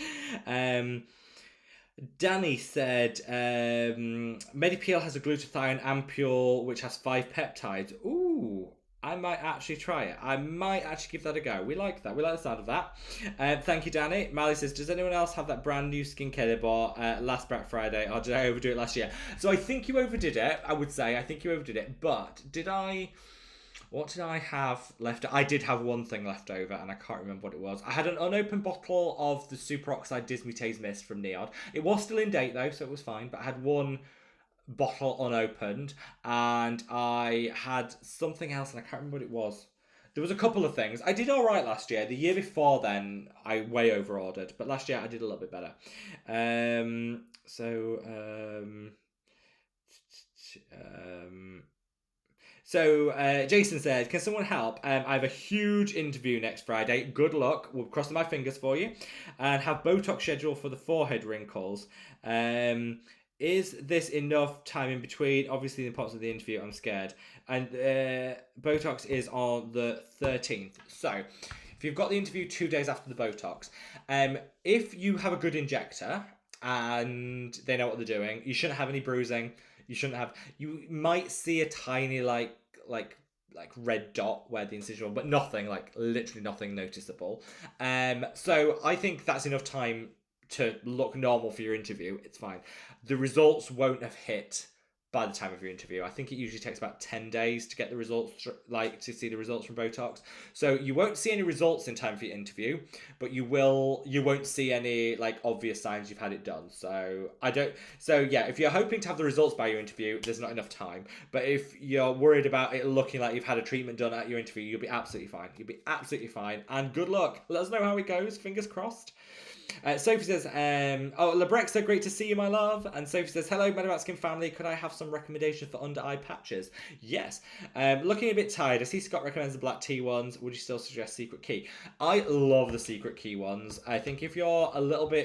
Danny said, Medipeel has a glutathione ampule, which has 5 peptides. Ooh, I might actually try it. I might actually give that a go. We like that. We like the sound of that. Thank you, Danny. Mally says, does anyone else have that brand new skincare they bought last Black Friday? Or did I overdo it last year? So I think you overdid it, I would say. I think you overdid it. But what did I have left? I did have one thing left over, and I can't remember what it was. I had an unopened bottle of the Superoxide Dismutase Mist from NIOD. It was still in date, though, so it was fine. But I had one bottle unopened, and I had something else, and I can't remember what it was. There was a couple of things. I did all right last year. The year before then, I way over-ordered. But last year, I did a little bit better. Jason said, can someone help? I have a huge interview next Friday. Good luck. We'll cross my fingers for you. And have Botox scheduled for the forehead wrinkles. Is this enough time in between? Obviously, the importance of the interview, I'm scared. And Botox is on the 13th. So, if you've got the interview 2 days after the Botox, if you have a good injector and they know what they're doing, you shouldn't have any bruising. You might see a tiny like red dot where the incision was, but nothing, literally nothing noticeable. So I think that's enough time to look normal for your interview. It's fine. The results won't have hit by the time of your interview. I think it usually takes about 10 days to get the results, to see the results from Botox. So you won't see any results in time for your interview, but you won't see any obvious signs you've had it done. So if you're hoping to have the results by your interview, there's not enough time. But if you're worried about it looking like you've had a treatment done at your interview, you'll be absolutely fine. And good luck. Let us know how it goes. Fingers crossed. Sophie says, Labrexa, great to see you, my love. And Sophie says, hello, Medabout Skin family. Could I have some recommendations for under-eye patches? Yes. Looking a bit tired. I see Scott recommends the black tea ones. Would you still suggest Secret Key? I love the Secret Key ones. I think if you're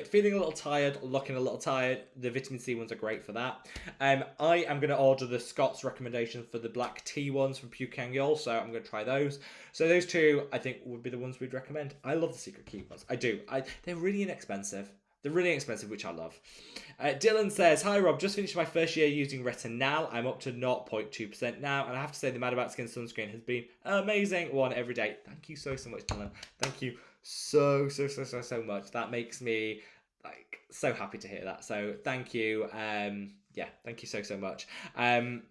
feeling a little tired, looking a little tired, the vitamin C ones are great for that. I am going to order the Scott's recommendation for the black tea ones from Pukyang, so I'm going to try those. So those two, I think, would be the ones we'd recommend. I love the Secret Key ones. I do. They're really inexpensive. Which I love. Dylan says, hi Rob, just finished my first year using Retinal. I'm up to 0.2% now, and I have to say the Medabout Skin sunscreen has been amazing. One every day. Thank you so much, Dylan. Thank you so much. That makes me so happy to hear that. So thank you. Thank you so much. And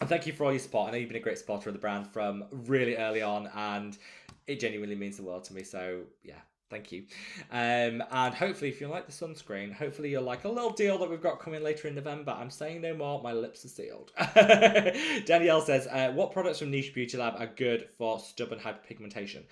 thank you for all your support. I know you've been a great supporter of the brand from really early on, and it genuinely means the world to me. So yeah, Thank you. And hopefully, if you like the sunscreen, hopefully you'll like a little deal that we've got coming later in November. I'm saying no more. My lips are sealed. Danielle says, what products from Niche Beauty Lab are good for stubborn hyperpigmentation?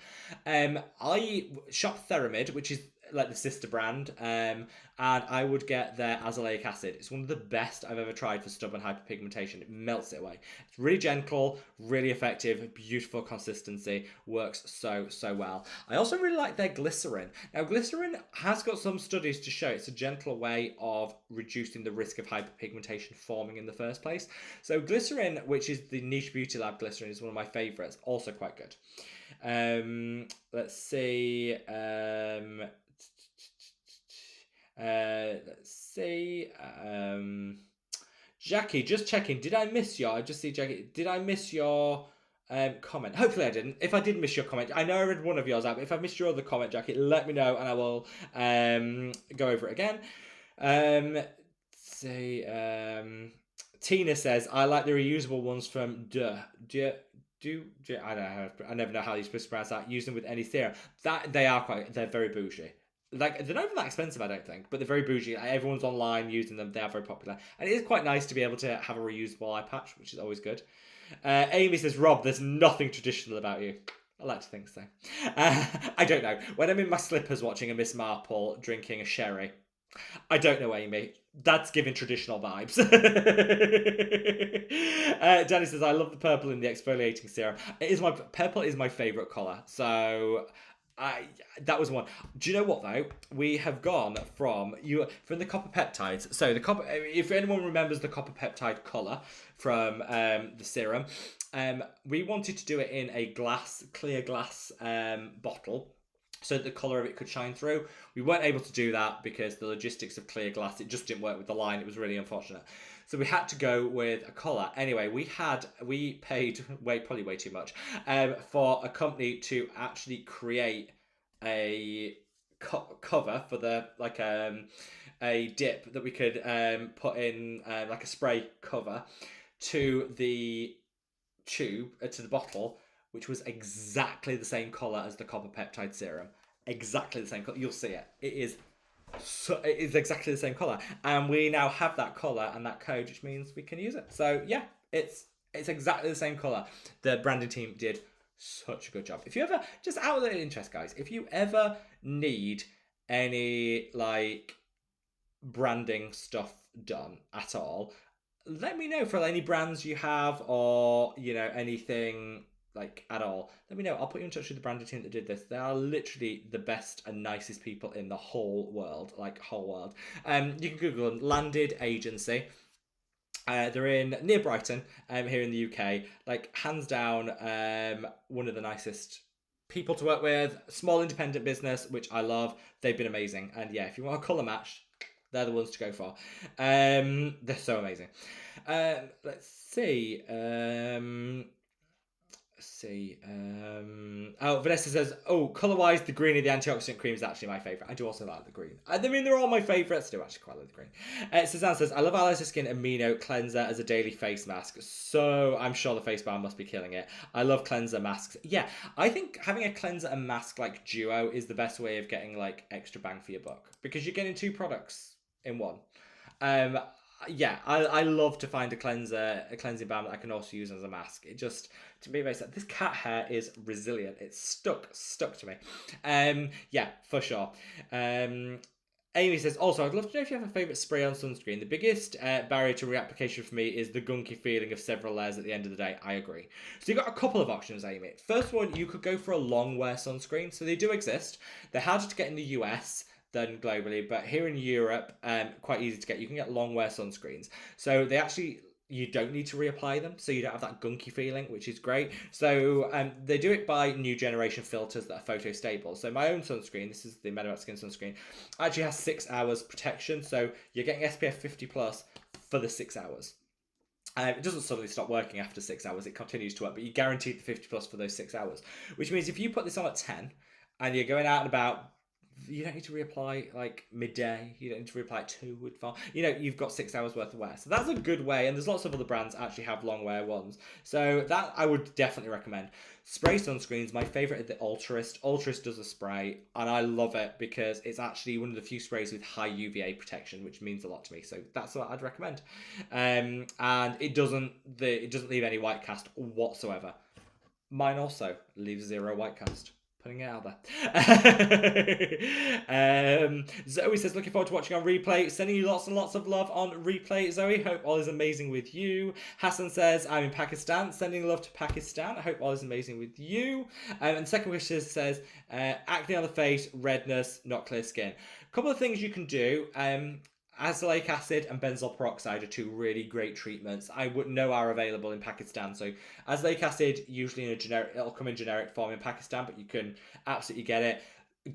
I shop Theramid, which is like the sister brand, and I would get their azelaic acid. It's one of the best I've ever tried for stubborn hyperpigmentation. It melts it away. It's really gentle, really effective, beautiful consistency, works so well. I also really like their glycerin. Now, glycerin has got some studies to show it's a gentle way of reducing the risk of hyperpigmentation forming in the first place. So glycerin, which is the Niche Beauty Lab glycerin, is one of my favourites, also quite good. Let's see. Let's see. Jackie, just checking. Did I miss your? I just see Jackie. Did I miss your comment? Hopefully I didn't. If I did miss your comment, I know I read one of yours out. But if I missed your other comment, Jackie, let me know and I will go over it again. Tina says I like the reusable ones from I don't know. I never know how you're supposed to pronounce that. Use them with any serum. They're very bougie. Like, they're not even that expensive, I don't think, but they're very bougie. Everyone's online using them. They are very popular. And it is quite nice to be able to have a reusable eye patch, which is always good. Amy says, Rob, there's nothing traditional about you. I like to think so. I don't know. When I'm in my slippers watching a Miss Marple drinking a sherry, I don't know, Amy. That's giving traditional vibes. Danny says, I love the purple in the exfoliating serum. Purple is my favourite colour. So... that was one. Do you know what though? We have gone from the copper peptides. So the copper, if anyone remembers the copper peptide colour from the serum, we wanted to do it in a clear glass bottle, so that the colour of it could shine through. We weren't able to do that because the logistics of clear glass, it just didn't work with the line. It was really unfortunate. So we had to go with a colour. Anyway, we paid probably way too much for a company to actually create a cover for the a dip that we could put in like a spray cover to the tube to the bottle, which was exactly the same colour as the copper peptide serum. Exactly the same colour. You'll see it. It is exactly the same colour, and we now have that colour and that code, which means we can use it. So yeah, it's exactly the same colour. The branding team did such a good job. If you ever, just out of the interest, guys, if you ever need any like branding stuff done at all, let me know for any brands you have, or anything like at all. Let me know. I'll put you in touch with the branding team that did this. They are literally the best and nicest people in the whole world. You can Google them. Landed Agency. They're in near Brighton, here in the UK. Like, hands down, one of the nicest people to work with. Small independent business, which I love. They've been amazing. And yeah, if you want a colour match, they're the ones to go for. They're so amazing. Let's see. Vanessa says, colour-wise, the green of the antioxidant cream is actually my favourite. I do also like the green. I mean, they're all my favourites. I do actually quite like the green. Suzanne says, I love Alice's Skin Amino Cleanser as a daily face mask. So I'm sure the face balm must be killing it. I love cleanser masks. Yeah, I think having a cleanser and mask like duo is the best way of getting like extra bang for your buck, because you're getting two products in one. Yeah, I love to find a cleansing balm that I can also use as a mask. It just, to me, makes that this cat hair is resilient. It's stuck to me. Yeah, for sure. Amy says, also, I'd love to know if you have a favourite spray on sunscreen. The biggest barrier to reapplication for me is the gunky feeling of several layers at the end of the day. I agree. So you've got a couple of options, Amy. First one, you could go for a long wear sunscreen. So they do exist. They're harder to get in the US than globally, but here in Europe, quite easy to get. You can get long wear sunscreens. So you don't need to reapply them, so you don't have that gunky feeling, which is great. So they do it by new generation filters that are photo stable. So my own sunscreen, this is the Medawatt Skin sunscreen, actually has 6 hours protection. So you're getting SPF 50 plus for the 6 hours. It doesn't suddenly stop working after 6 hours. It continues to work, but you guarantee the 50 plus for those 6 hours, which means if you put this on at 10 and you're going out and about you don't need to reapply like midday. You don't need to reapply at 2 would fine. You know, you've got 6 hours worth of wear. So that's a good way. And there's lots of other brands actually have long wear ones. So that I would definitely recommend. Spray sunscreens, my favourite is the Ultrist. Ultrist does a spray and I love it because it's actually one of the few sprays with high UVA protection, which means a lot to me. So that's what I'd recommend. And it doesn't leave any white cast whatsoever. Mine also leaves 0 white cast. Putting it out there. Zoe says, looking forward to watching on replay. Sending you lots and lots of love on replay, Zoe. Hope all is amazing with you. Hassan says, I'm in Pakistan. Sending love to Pakistan. I hope all is amazing with you. And second wish says, acne on the face, redness, not clear skin. A couple of things you can do. Azelaic acid and benzoyl peroxide are 2 really great treatments. I would know are available in Pakistan. So azelaic acid, usually in a generic, it'll come in generic form in Pakistan, but you can absolutely get it.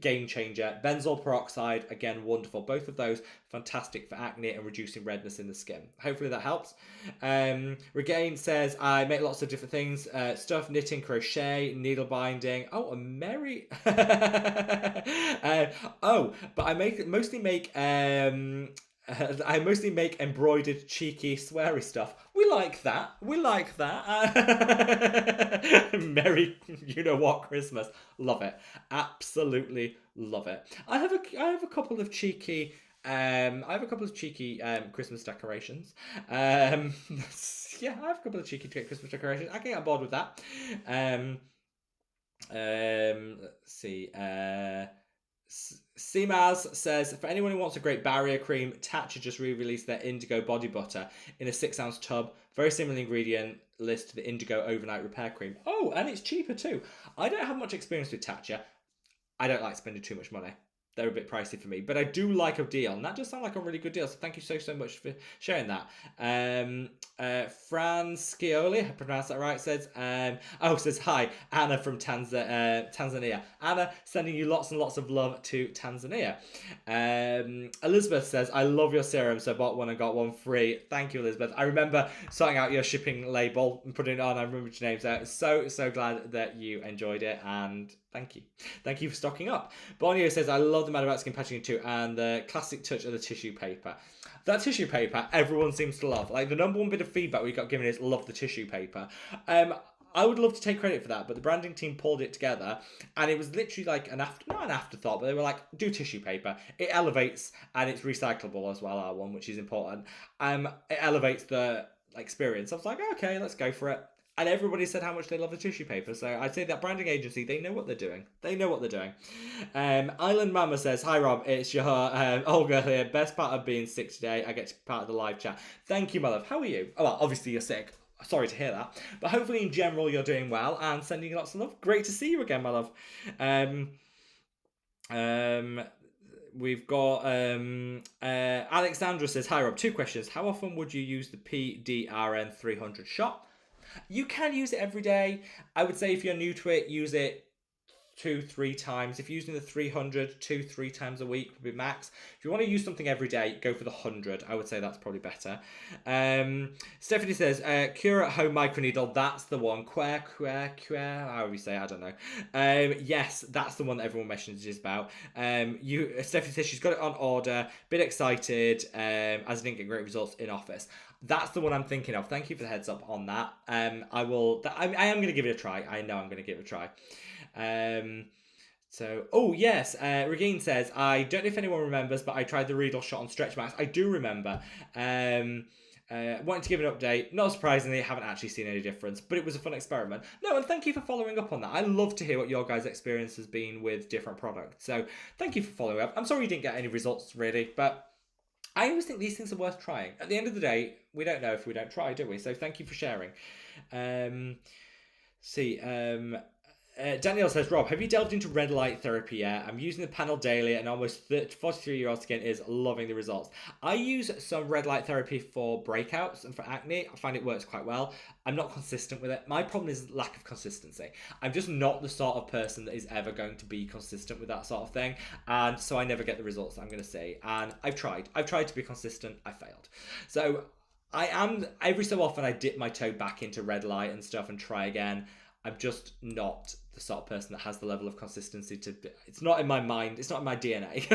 Game changer. Benzoyl peroxide, again, wonderful. Both of those fantastic for acne and reducing redness in the skin. Hopefully that helps. Regain says, I make lots of different things. Stuff, knitting, crochet, needle binding. Oh, a merry... but I mostly make embroidered, cheeky, sweary stuff. We like that. Merry, you know what, Christmas. Love it. Absolutely love it. I have a couple of cheeky Christmas decorations. Yeah, I have a couple of cheeky Christmas decorations. I can get on board with that. Let's see. CMAS says, for anyone who wants a great barrier cream, Tatcha just re-released their Indigo body butter in a 6-ounce tub. Very similar ingredient list to the Indigo overnight repair cream. Oh, and it's cheaper too. I don't have much experience with Tatcha. I don't like spending too much money. They're a bit pricey for me, but I do like a deal, and that does sound like a really good deal. So thank you so much for sharing that. Fran Scioli, I pronounced that right, says hi, Anna from Tanzania. Anna, sending you lots and lots of love to Tanzania. Elizabeth says, I love your serum, so I bought one and got one free. Thank you, Elizabeth. I remember sorting out your shipping label and putting it on. I remember your names out. So glad that you enjoyed it, and thank you. Thank you for stocking up. Borneo says, I love the Mad About Skin packaging too, and the classic touch of the tissue paper. That tissue paper, everyone seems to love. Like, the number one bit of feedback we got given is love the tissue paper. I would love to take credit for that, but the branding team pulled it together, and it was literally like not an afterthought, but they were like, do tissue paper. It elevates, and it's recyclable as well, R1, which is important. It elevates the experience. I was like, okay, let's go for it. And everybody said how much they love the tissue paper. So I'd say that branding agency, they know what they're doing. Island Mama says, hi Rob, it's your Olga here. Best part of being sick today. I get to be part of the live chat. Thank you, my love. How are you? Oh, well, obviously you're sick. Sorry to hear that. But hopefully in general you're doing well and sending you lots of love. Great to see you again, my love. We've got Alexandra says, hi Rob, 2 questions. How often would you use the PDRN 300 shot? You can use it every day. I would say if you're new to it, use it 2-3 times. If you're using the 300, 2-3 times a week would be max. If you want to use something every day, go for the 100. I would say that's probably better. Stephanie says, Cure at Home Microneedle, that's the one. Quare, however you say, I don't know. Yes, that's the one that everyone messages about. Stephanie says she's got it on order, bit excited, as it didn't get great results in office. That's the one I'm thinking of. Thank you for the heads up on that. I am going to give it a try. I know I'm going to give it a try. Regine says, I don't know if anyone remembers, but I tried the Riedel shot on stretch marks. I do remember. Wanting to give an update. Not surprisingly, I haven't actually seen any difference, but it was a fun experiment. No, and thank you for following up on that. I love to hear what your guys' experience has been with different products. So thank you for following up. I'm sorry you didn't get any results, really, but I always think these things are worth trying. At the end of the day, we don't know if we don't try, do we? So thank you for sharing. Danielle says, Rob, have you delved into red light therapy yet? I'm using the panel daily and almost 43-year-old skin is loving the results. I use some red light therapy for breakouts and for acne. I find it works quite well. I'm not consistent with it. My problem is lack of consistency. I'm just not the sort of person that is ever going to be consistent with that sort of thing. And so I never get the results I'm going to see. And I've tried to be consistent. I failed. So every so often I dip my toe back into red light and stuff and try again. I'm just not the sort of person that has the level of consistency to. It's not in my mind. It's not in my DNA.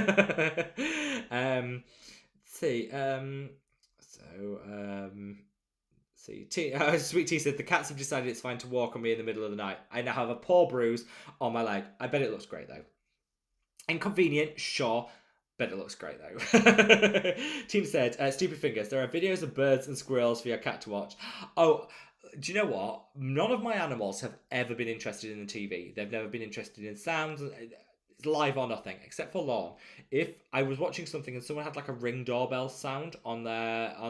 Let's see. Sweet Tea said the cats have decided it's fine to walk on me in the middle of the night. I now have a paw bruise on my leg. I bet it looks great though. Inconvenient, sure. Bet it looks great though. Team said, Stupid Fingers, there are videos of birds and squirrels for your cat to watch. Oh, do you know what? None of my animals have ever been interested in the TV. They've never been interested in sounds, live or nothing, except for Lorne. If I was watching something and someone had like a Ring doorbell sound on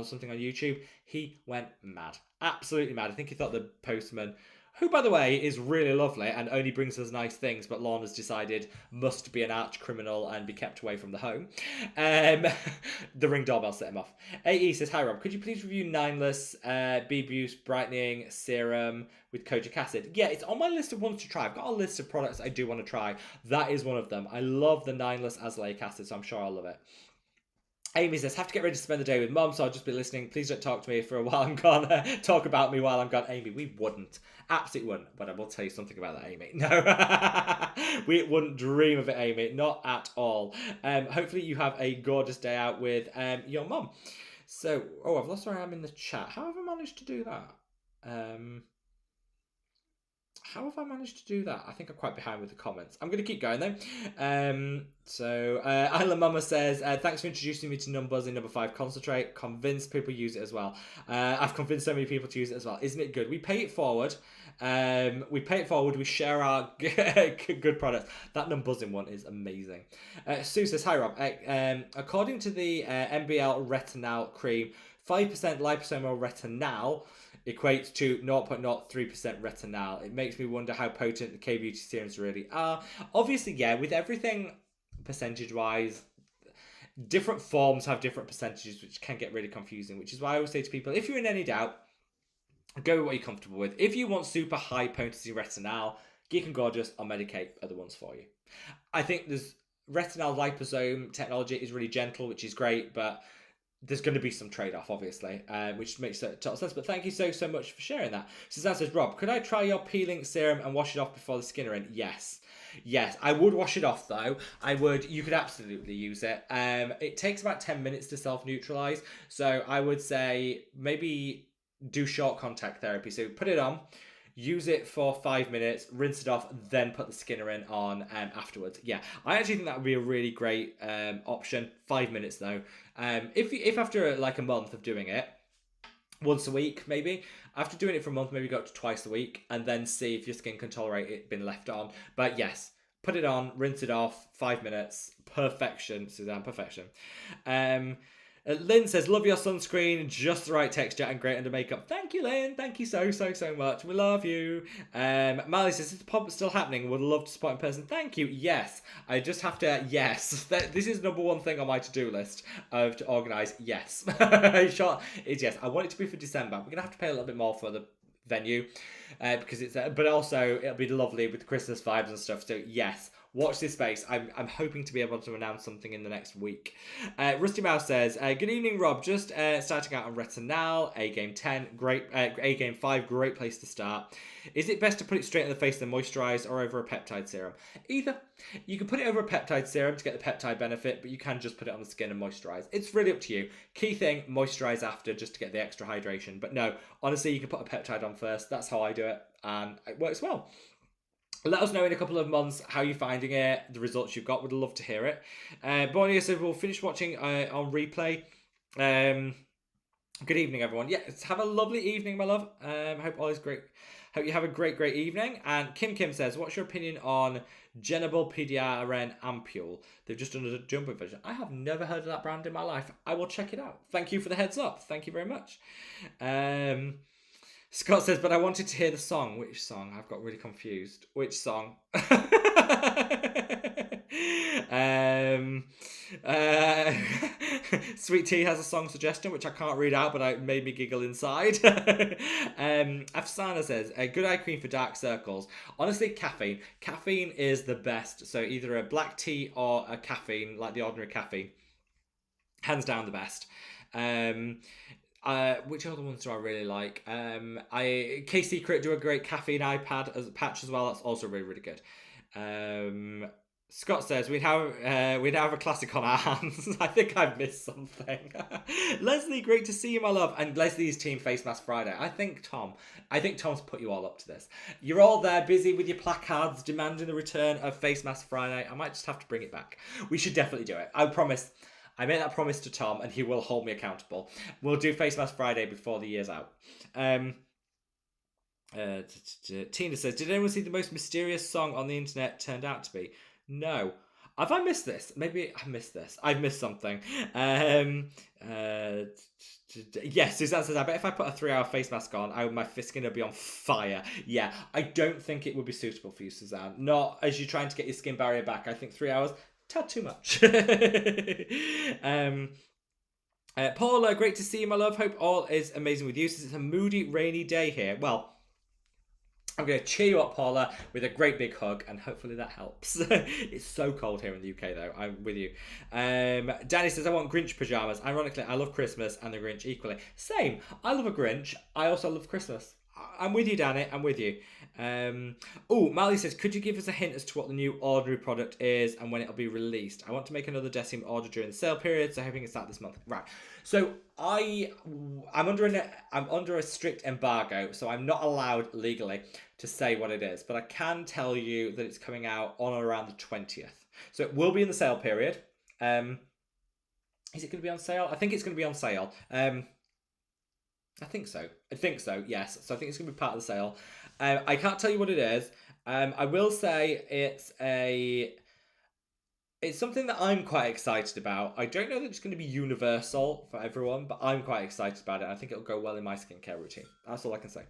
something on YouTube, he went mad. Absolutely mad. I think he thought the postman, who, by the way, is really lovely and only brings us nice things, but Lorne has decided must be an arch criminal and be kept away from the home. The Ring doorbell set him off. AE says, hi Rob, could you please review Nineless BB Brightening Serum with kojic acid? Yeah, it's on my list of ones to try. I've got a list of products I do want to try. That is one of them. I love the Nineless azelaic acid, so I'm sure I'll love it. Amy says, have to get ready to spend the day with Mum, so I'll just be listening. Please don't talk to me for a while I'm gone. Talk about me while I'm gone. Amy, we wouldn't. Absolutely wouldn't. But I will tell you something about that, Amy. No, we wouldn't dream of it, Amy. Not at all. Hopefully you have a gorgeous day out with your mum. So, I've lost where I am in the chat. How have I managed to do that? How have I managed to do that? I think I'm quite behind with the comments. I'm going to keep going though. Isla Mama says, thanks for introducing me to Numbuzzing number 5 concentrate. Convinced people use it as well. I've convinced so many people to use it as well. Isn't it good? We pay it forward. We share our good products. That Numbuzzing one is amazing. Sue says, hi Rob. According to the MBL Retinol cream, 5% liposomal retinol equates to 0.03% retinol. It makes me wonder how potent the K-Beauty serums really are. Obviously, yeah, with everything percentage-wise, different forms have different percentages, which can get really confusing, which is why I always say to people, if you're in any doubt, go with what you're comfortable with. If you want super high potency retinol, Geek and Gorgeous or Medicate are the ones for you. I think there's retinol liposome technology is really gentle, which is great, but there's going to be some trade-off, obviously, which makes total sense. But thank you so much for sharing that. Suzanne says, Rob, could I try your peeling serum and wash it off before the skin are in? Yes. I would wash it off, though. You could absolutely use it. It takes about 10 minutes to self-neutralize. So I would say maybe do short contact therapy. So put it on, use it for 5 minutes, rinse it off, then put the skinner in on afterwards. Yeah, I actually think that would be a really great option. 5 minutes though. If after like a month of doing it, once a week maybe, after doing it for a month, maybe go up to twice a week, and then see if your skin can tolerate it being left on. But yes, put it on, rinse it off, 5 minutes, perfection, Suzanne, perfection. Lynn says, love your sunscreen, just the right texture and great under makeup. Thank you, Lynn. Thank you so much. We love you. Marley says, is the pop still happening? Would love to support in person. Thank you. Yes. I just have to, yes. This is number one thing on my to-do list to organise. Yes. Short is yes. I want it to be for December. We're going to have to pay a little bit more for the venue because it's, but also it'll be lovely with Christmas vibes and stuff. So yes. Watch this space. I'm hoping to be able to announce something in the next week. Rusty Mouse says, good evening, Rob. Just starting out on retinol, A-Game 10, great. A-Game 5, great place to start. Is it best to put it straight in the face and moisturise or over a peptide serum? Either. You can put it over a peptide serum to get the peptide benefit, but you can just put it on the skin and moisturise. It's really up to you. Key thing, moisturise after just to get the extra hydration. But no, honestly, you can put a peptide on first. That's how I do it, and it works well. Let us know in a couple of months how you're finding it, the results you've got. Would love to hear it. Borneo said we'll finish watching on replay. Good evening, everyone. Yeah, have a lovely evening, my love. Hope all is great. Hope you have a great evening. And Kim says, what's your opinion on Genable PDRN Ampule? They've just done a jumbo version. I have never heard of that brand in my life. I will check it out. Thank you for the heads up. Thank you very much. Scott says, but I wanted to hear the song. Which song? I've got really confused. Which song? Sweet Tea has a song suggestion, which I can't read out, but it made me giggle inside. Afsana says, a good eye cream for dark circles. Honestly, caffeine. Caffeine is the best. So either a black tea or a caffeine, like the ordinary caffeine. Hands down the best. Which other ones do I really like? K Secret do a great caffeine eye pad as a patch as well. That's also really really good. Um, Scott says we now have a classic on our hands. I think I've missed something. Leslie, great to see you, my love. And Leslie's team Face Mask Friday. I think Tom's put you all up to this. You're all there busy with your placards demanding the return of Face Mask Friday. I might just have to bring it back. We should definitely do it. I promise. I made that promise to Tom, and he will hold me accountable. We'll do Face Mask Friday before the year's out. Tina says, did anyone see the most mysterious song on the internet turned out to be? No. Have I missed this? Maybe I missed this. I've missed something. Yes, Suzanne says, I bet if I put a 3-hour face mask on, my skin would be on fire. Yeah, I don't think it would be suitable for you, Suzanne. Not as you're trying to get your skin barrier back. I think 3 hours, tad too much. Paula, great to see you, my love. Hope all is amazing with you. Since it's a moody, rainy day here. Well, I'm going to cheer you up, Paula, with a great big hug, and hopefully that helps. It's so cold here in the UK, though. I'm with you. Danny says, I want Grinch pajamas. Ironically, I love Christmas and the Grinch equally. Same. I love a Grinch. I also love Christmas. I'm with you, Danny. I'm with you. Mally says, could you give us a hint as to what the new Ordinary product is and when it'll be released? I want to make another Decim order during the sale period, so hoping it's out this month. Right. So I'm under a strict embargo, so I'm not allowed legally to say what it is, but I can tell you that it's coming out on or around the 20th. So it will be in the sale period. Is it going to be on sale? I think it's going to be on sale. I think so, yes. So I think it's going to be part of the sale. I can't tell you what it is. I will say it's something that I'm quite excited about. I don't know that it's going to be universal for everyone, but I'm quite excited about it. I think it'll go well in my skincare routine. That's all I can say.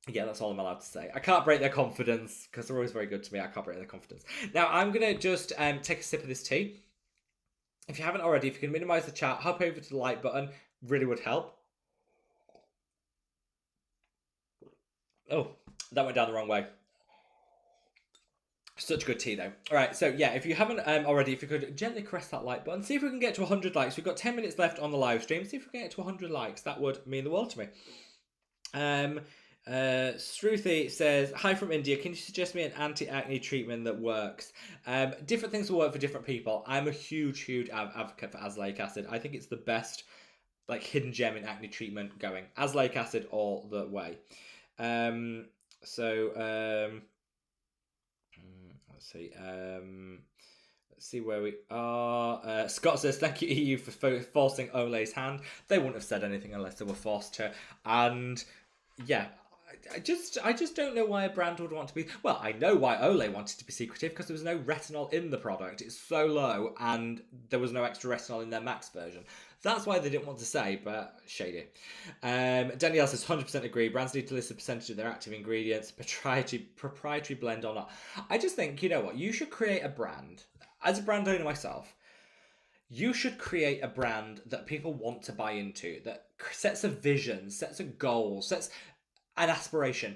Yeah, that's all I'm allowed to say. I can't break their confidence because they're always very good to me. I can't break their confidence. Now, I'm going to just take a sip of this tea. If you haven't already, if you can minimize the chat, hop over to the like button. Really would help. Oh, that went down the wrong way. Such good tea, though. All right, so yeah, if you haven't already, if you could gently caress that like button, see if we can get to 100 likes. We've got 10 minutes left on the live stream. See if we can get to 100 likes. That would mean the world to me. Shruti says, hi from India. Can you suggest me an anti-acne treatment that works? Different things will work for different people. I'm a huge advocate for azelaic acid. I think it's the best hidden gem in acne treatment going. Azelaic acid all the way. Let's see where we are. Scott says, thank you EU for forcing Ole's hand. They wouldn't have said anything unless they were forced to. And yeah, I just don't know why a brand would want to be. Well, I know why Olay wanted to be secretive, because there was no retinol in the product. It's so low, and there was no extra retinol in their max version. That's why they didn't want to say, but shady. Danielle says, 100% agree. Brands need to list the percentage of their active ingredients, proprietary blend or not. I just think, you know what? You should create a brand. As a brand owner myself, you should create a brand that people want to buy into, that sets a vision, sets a goal, sets an aspiration.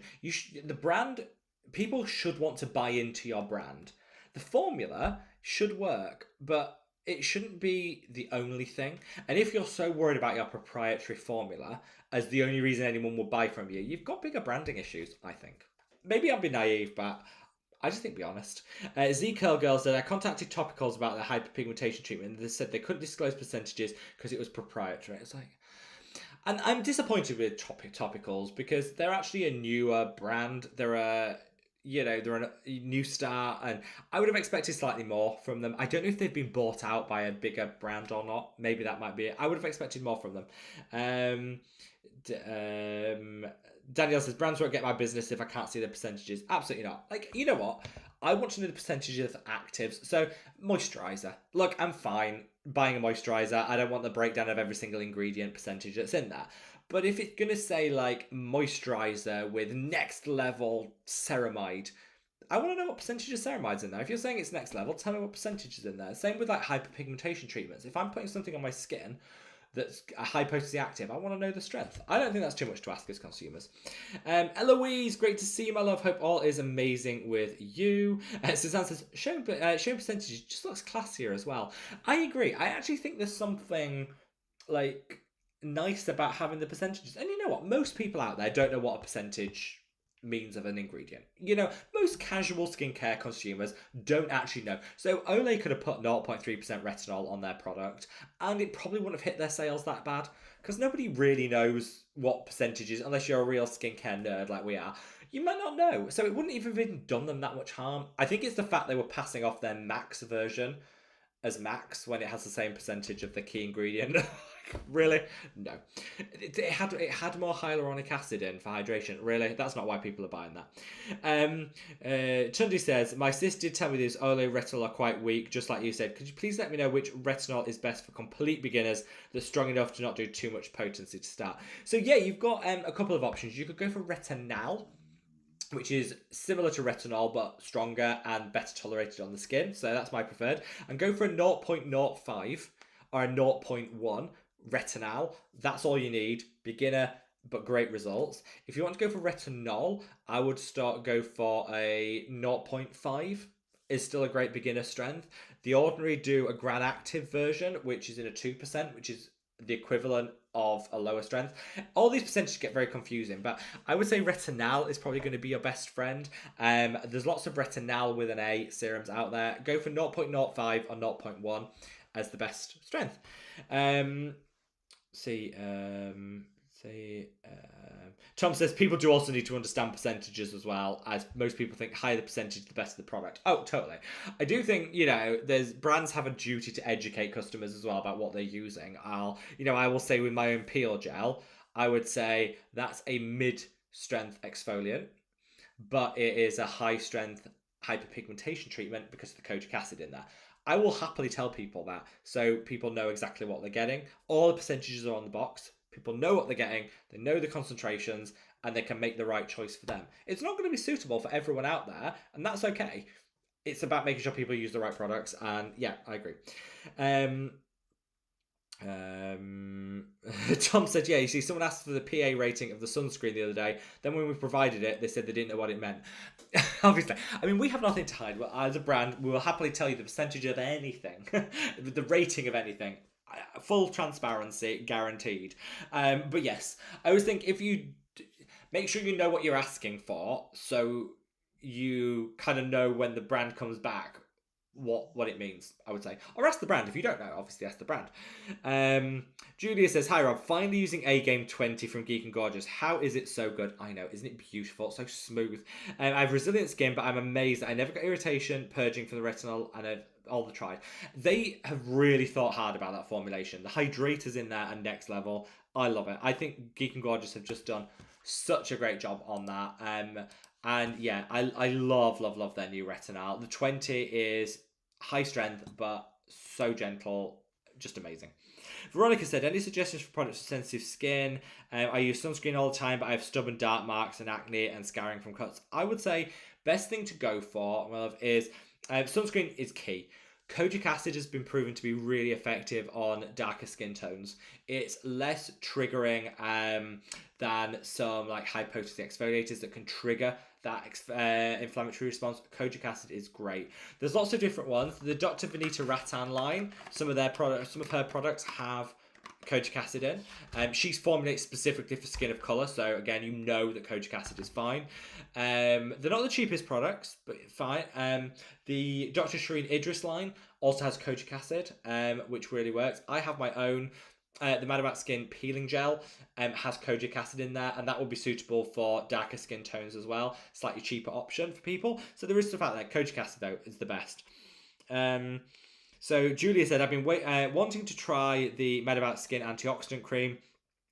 People should want to buy into your brand. The formula should work, but it shouldn't be the only thing. And if you're so worried about your proprietary formula as the only reason anyone will buy from you, you've got bigger branding issues, I think. Maybe I'll be naive, but I just think be honest. Z-Curl Girl said, I contacted Topicals about their hyperpigmentation treatment, and they said they couldn't disclose percentages because it was proprietary. It's like, and I'm disappointed with Topicals because they're actually a newer brand. They're a new start, and I would have expected slightly more from them. I don't know if they've been bought out by a bigger brand or not. Maybe that might be it. I would have expected more from them. Danielle says, brands won't get my business if I can't see the percentages. Absolutely not. You know what? I want to know the percentages of actives. So, moisturiser. Look, I'm fine buying a moisturiser. I don't want the breakdown of every single ingredient percentage that's in there. But if it's going to say, moisturiser with next level ceramide, I want to know what percentage of ceramide's in there. If you're saying it's next level, tell me what percentage is in there. Same with, hyperpigmentation treatments. If I'm putting something on my skin that's a high potency active, I want to know the strength. I don't think that's too much to ask as consumers. Eloise, great to see you, my love. Hope all is amazing with you. Suzanne says, showing percentages just looks classier as well. I agree. I actually think there's something nice about having the percentages. And you know what? Most people out there don't know what a percentage means of an ingredient. You know, most casual skincare consumers don't actually know. So Olay could have put 0.3% retinol on their product and it probably wouldn't have hit their sales that bad because nobody really knows what percentages, unless you're a real skincare nerd like we are. You might not know. So it wouldn't even have done them that much harm. I think it's the fact they were passing off their max version as max when it has the same percentage of the key ingredient. Really? No. It had more hyaluronic acid in for hydration. Really? That's not why people are buying that. Tundi says, my sis did tell me these Olay retinol are quite weak, just like you said. Could you please let me know which retinol is best for complete beginners that's strong enough to not do too much potency to start? So yeah, you've got a couple of options. You could go for retinal, which is similar to retinol but stronger and better tolerated on the skin. So that's my preferred. And go for a 0.05 or a 0.1 retinol. That's all you need. Beginner but great results. If you want to go for retinol, I would go for a 0.5. Is still a great beginner strength. The Ordinary do a Gran Active version, which is in a 2%, which is the equivalent of a lower strength. All these percentages get very confusing, but I would say retinol is probably going to be your best friend. There's lots of retinol with an A serums out there. Go for 0.05 or 0.1 as the best strength. Tom says people do also need to understand percentages as well, as most people think higher the percentage, the better the product. Oh, totally. I do think, there's brands have a duty to educate customers as well about what they're using. I will say with my own peel gel, I would say that's a mid-strength exfoliant, but it is a high-strength hyperpigmentation treatment because of the kojic acid in there. I will happily tell people that so people know exactly what they're getting. All the percentages are on the box. People know what they're getting, they know the concentrations, and they can make the right choice for them. It's not going to be suitable for everyone out there, and that's okay. It's about making sure people use the right products, and yeah, I agree. Tom said, yeah, you see, someone asked for the PA rating of the sunscreen the other day. Then when we provided it, they said they didn't know what it meant. Obviously. I mean, we have nothing to hide. As a brand, we will happily tell you the percentage of anything, the rating of anything. Full transparency, guaranteed. But yes, I always think if you make sure you know what you're asking for, so you kind of know when the brand comes back what it means, I would say. Or ask the brand. If you don't know, obviously ask the brand. Julia says, hi Rob, finally using A-Game 20 from Geek and Gorgeous. How is it so good? I know, isn't it beautiful? It's so smooth. I have resilient skin, but I'm amazed that I never got irritation, purging from the retinol, and all the tried. They have really thought hard about that formulation. The hydrators in there are next level. I love it. I think Geek and Gorgeous have just done such a great job on that. And yeah, I love their new retinol. The 20 is high strength, but so gentle, just amazing. Veronica said, any suggestions for products for sensitive skin? I use sunscreen all the time, but I have stubborn dark marks and acne and scarring from cuts. I would say best thing to go for, is sunscreen is key. Kojic acid has been proven to be really effective on darker skin tones. It's less triggering than some like high potency exfoliators that can trigger that inflammatory response. Kojic acid is great. There's lots of different ones. The Dr. Vanita Rattan line, some of her products have kojic acid in. She's formulated specifically for skin of colour, so again, you know that kojic acid is fine. They're not the cheapest products, but fine. The Dr. Shireen Idris line also has kojic acid, which really works. I have my own. The Mad About Skin peeling gel has kojic acid in there, and that will be suitable for darker skin tones as well. Slightly cheaper option for people. So there is stuff out there. Kojic acid, though, is the best. So Julia said, I've been wanting to try the Mad About Skin antioxidant cream.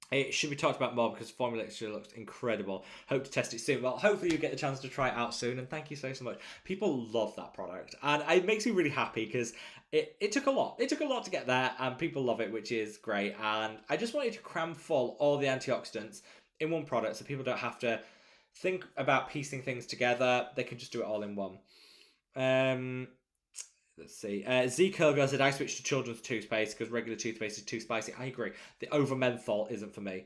It should be talked about more because the formula actually looks incredible. Hope to test it soon. Well, hopefully you get the chance to try it out soon, and thank you so much. People love that product, and it makes me really happy because it took a lot. It took a lot to get there, and people love it, which is great. And I just wanted to cram full all the antioxidants in one product so people don't have to think about piecing things together. They can just do it all in one. Let's see. Z Curl said, I switched to children's toothpaste because regular toothpaste is too spicy. I agree. The over menthol isn't for me.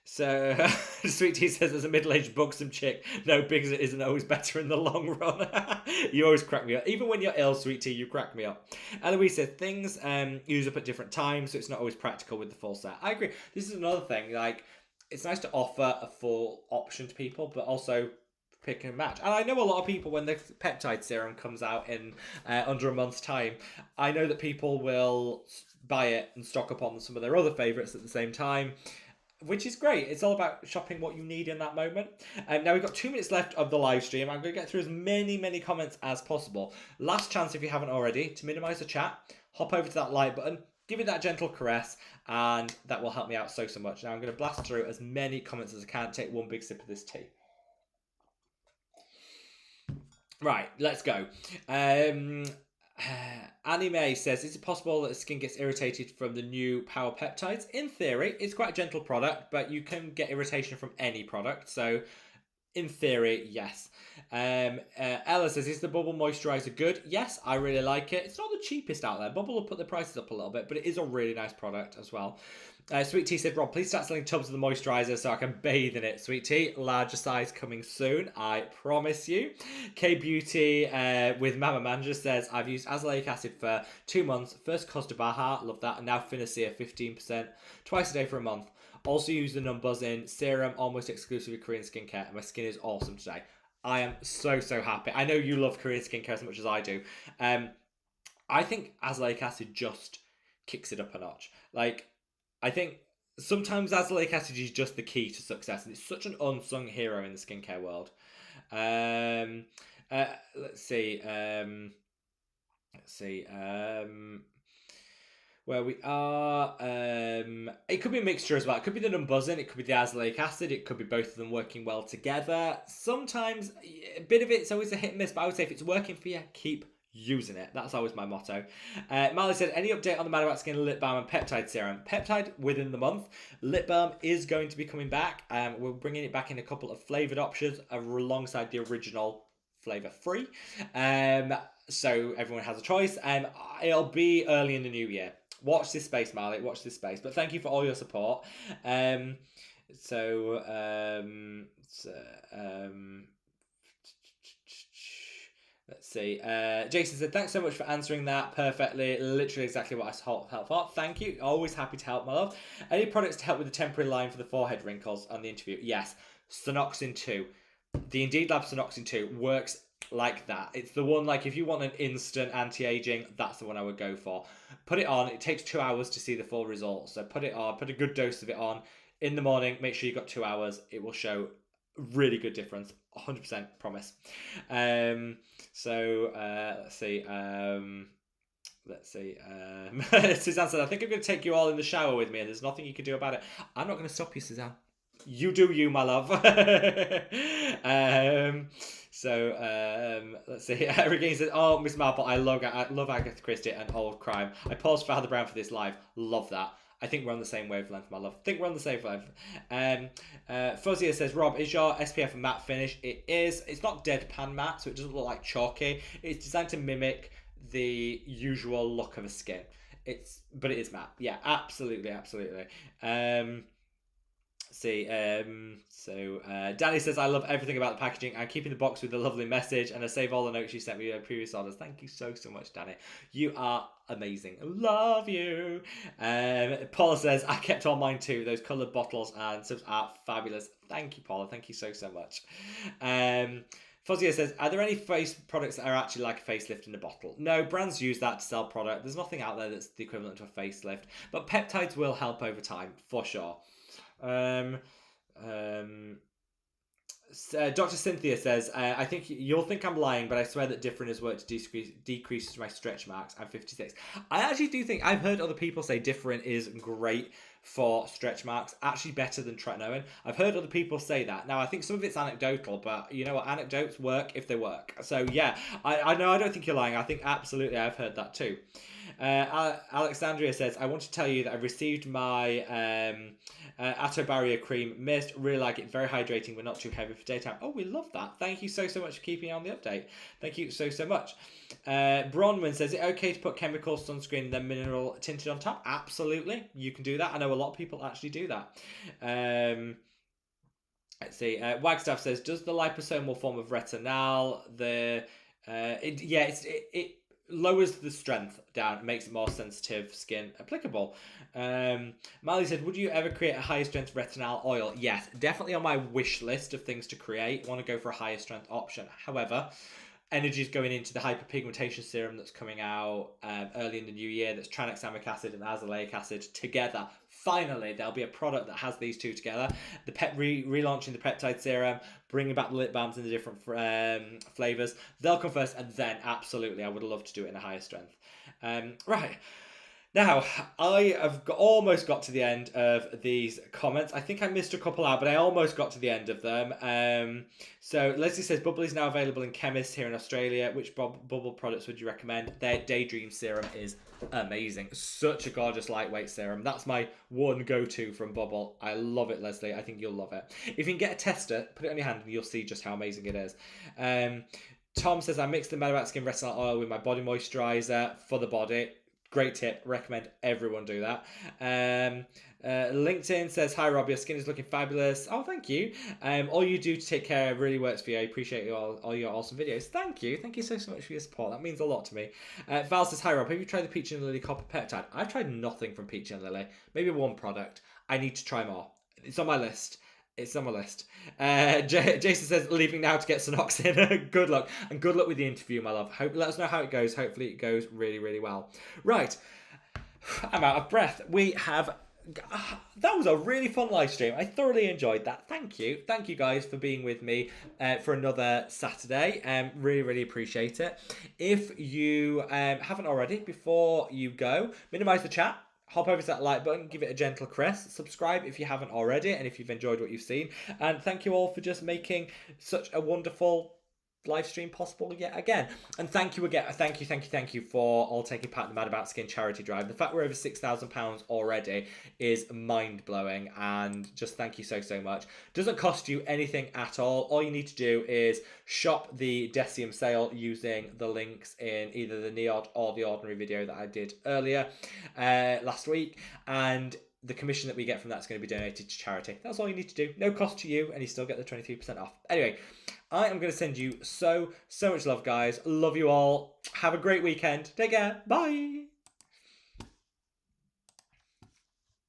So, Sweet Tea says, as a middle-aged buxom chick, no, bigger isn't always better in the long run. You always crack me up. Even when you're ill, Sweet Tea, you crack me up. Eloise says, things use up at different times, so it's not always practical with the full set. I agree. This is another thing. Like, it's nice to offer a full option to people, but also pick and match. And I know a lot of people, when the peptide serum comes out in under a month's time, I know that people will buy it and stock up on some of their other favourites at the same time, which is great. It's all about shopping what you need in that moment. Now we've got 2 minutes left of the live stream. I'm going to get through as many comments as possible. Last chance, if you haven't already, to minimise the chat, hop over to that like button, give it that gentle caress, and that will help me out so much. Now I'm going to blast through as many comments as I can. Take one big sip of this tea. Right, let's go. Annie Mae says, is it possible that the skin gets irritated from the new power peptides? In theory, it's quite a gentle product, but you can get irritation from any product. So, in theory, yes. Ella says, is the Bubble Moisturiser good? Yes, I really like it. It's not the cheapest out there. Bubble will put the prices up a little bit, but it is a really nice product as well. Sweet Tea said, Rob, please start selling tubs of the moisturiser so I can bathe in it. Sweet Tea, larger size coming soon, I promise you. K Beauty with Mama Manja says, I've used azelaic acid for 2 months. First Costa Baja, love that. And now Finacea, 15%, twice a day for a month. Also use the Numbuzzin serum, almost exclusively Korean skincare. And my skin is awesome today. I am so happy. I know you love Korean skincare as much as I do. I think azelaic acid just kicks it up a notch. Like, I think sometimes azelaic acid is just the key to success, and it's such an unsung hero in the skincare world. Let's see. Where we are. It could be a mixture as well. It could be the Numbuzzin, it could be the azelaic acid, it could be both of them working well together. Sometimes a bit of it's always a hit and miss, but I would say if it's working for you, keep using it. That's always my motto. Marley said, any update on the Mad About Skin lip balm and peptide serum? Peptide within the month. Lip balm is going to be coming back. We're bringing it back in a couple of flavoured options alongside the original flavour free. So everyone has a choice. It'll be early in the new year. Watch this space, Marley. Watch this space. But thank you for all your support. Let's see. Jason said, thanks so much for answering that perfectly. Literally exactly what I help for. Thank you. Always happy to help, my love. Any products to help with the temporary line for the forehead wrinkles on the interview? Yes. Sonoxin 2. The Indeed Lab Sonoxin 2 works like that. It's the one, like, if you want an instant anti-aging, that's the one I would go for. Put it on. It takes 2 hours to see the full results. So put it on. Put a good dose of it on in the morning. Make sure you've got 2 hours. It will show really good difference. 100% promise. Let's see. Suzanne said, I think I'm going to take you all in the shower with me and there's nothing you can do about it. I'm not going to stop you, Suzanne. You do you, my love. Let's see. Regain says, oh, Miss Marple, I love Agatha Christie and old crime. I paused Father Brown for this live. Love that. I think we're on the same wavelength, my love. I think we're on the same wavelength. Fuzzier says, Rob, is your SPF a matte finish? It is. It's not deadpan matte, so it doesn't look like chalky. It's designed to mimic the usual look of a skin. But it is matte. Yeah, absolutely. Danny says, I love everything about the packaging. I'm keeping the box with the lovely message, and I save all the notes you sent me in previous orders. Thank you so much, Danny. You are amazing. Love you. Paula says, I kept all mine too. Those coloured bottles and subs are fabulous. Thank you, Paula. Thank you so much. Fozia says, are there any face products that are actually like a facelift in a bottle? No, brands use that to sell product. There's nothing out there that's the equivalent to a facelift, but peptides will help over time, for sure. Dr. Cynthia says, I think you'll think I'm lying, but I swear that Differin has worked to decrease my stretch marks. I'm 56. I actually do think, I've heard other people say Differin is great for stretch marks, actually better than tretinoin. I've heard other people say that. Now, I think some of it's anecdotal, but you know what? Anecdotes work if they work. So yeah, I know, I don't think you're lying. I think absolutely I've heard that too. Alexandria says, I want to tell you that I've received my Atto Barrier Cream Mist. Really like it. Very hydrating, but not too heavy for daytime. Oh, we love that. Thank you so much for keeping on the update. Thank you so much. Bronwyn says, is it okay to put chemical sunscreen and then mineral tinted on top? Absolutely. You can do that. I know a lot of people actually do that. Let's see. Wagstaff says, does the liposomal form of retinol, it lowers the strength down, makes it more sensitive skin applicable. Mali said, would you ever create a higher strength retinol oil? Yes, definitely on my wish list of things to create. Want to go for a higher strength option. However, energy is going into the hyperpigmentation serum that's coming out early in the new year. That's tranexamic acid and azelaic acid together. Finally, there'll be a product that has these two together. The relaunching the peptide serum, bringing back the lip balms in the different flavors. They'll come first, and then absolutely, I would love to do it in a higher strength. Right. Now, I have almost got to the end of these comments. I think I missed a couple out, but I almost got to the end of them. So Leslie says, Bubble is now available in chemists here in Australia. Which Bubble products would you recommend? Their Daydream Serum is amazing. Such a gorgeous lightweight serum. That's my one go-to from Bubble. I love it, Leslie. I think you'll love it. If you can get a tester, put it on your hand and you'll see just how amazing it is. Tom says, I mixed the Medabat Skin Retinol Oil with my body moisturizer for the body. Great tip. Recommend everyone do that. LinkedIn says, hi Rob, your skin is looking fabulous. Oh, thank you. All you do to take care really works for you. I appreciate all your awesome videos. Thank you. Thank you so much for your support. That means a lot to me. Val says, hi Rob, have you tried the Peach and Lily Copper Peptide? I've tried nothing from Peach and Lily. Maybe one product. I need to try more. It's on my list. It's on my list. Jason says, leaving now to get Sunoxin. Good luck. And good luck with the interview, my love. Let us know how it goes. Hopefully it goes really, really well. Right. I'm out of breath. That was a really fun live stream. I thoroughly enjoyed that. Thank you. Thank you guys for being with me for another Saturday. Really, really appreciate it. If you haven't already, before you go, minimize the chat. Hop over to that like button, give it a gentle caress, subscribe if you haven't already, and if you've enjoyed what you've seen. And thank you all for just making such a wonderful live stream possible yet again. And thank you again. Thank you for all taking part in the Mad About Skin charity drive. The fact we're over £6,000 already is mind-blowing, and just thank you so much. Doesn't cost you anything at all. All you need to do is shop the Decium sale using the links in either the Neod or the Ordinary video that I did earlier last week, and the commission that we get from that's going to be donated to charity. That's all you need to do. No cost to you, and you still get the 23% off. Anyway, I am going to send you so much love, guys. Love you all. Have a great weekend. Take care. Bye.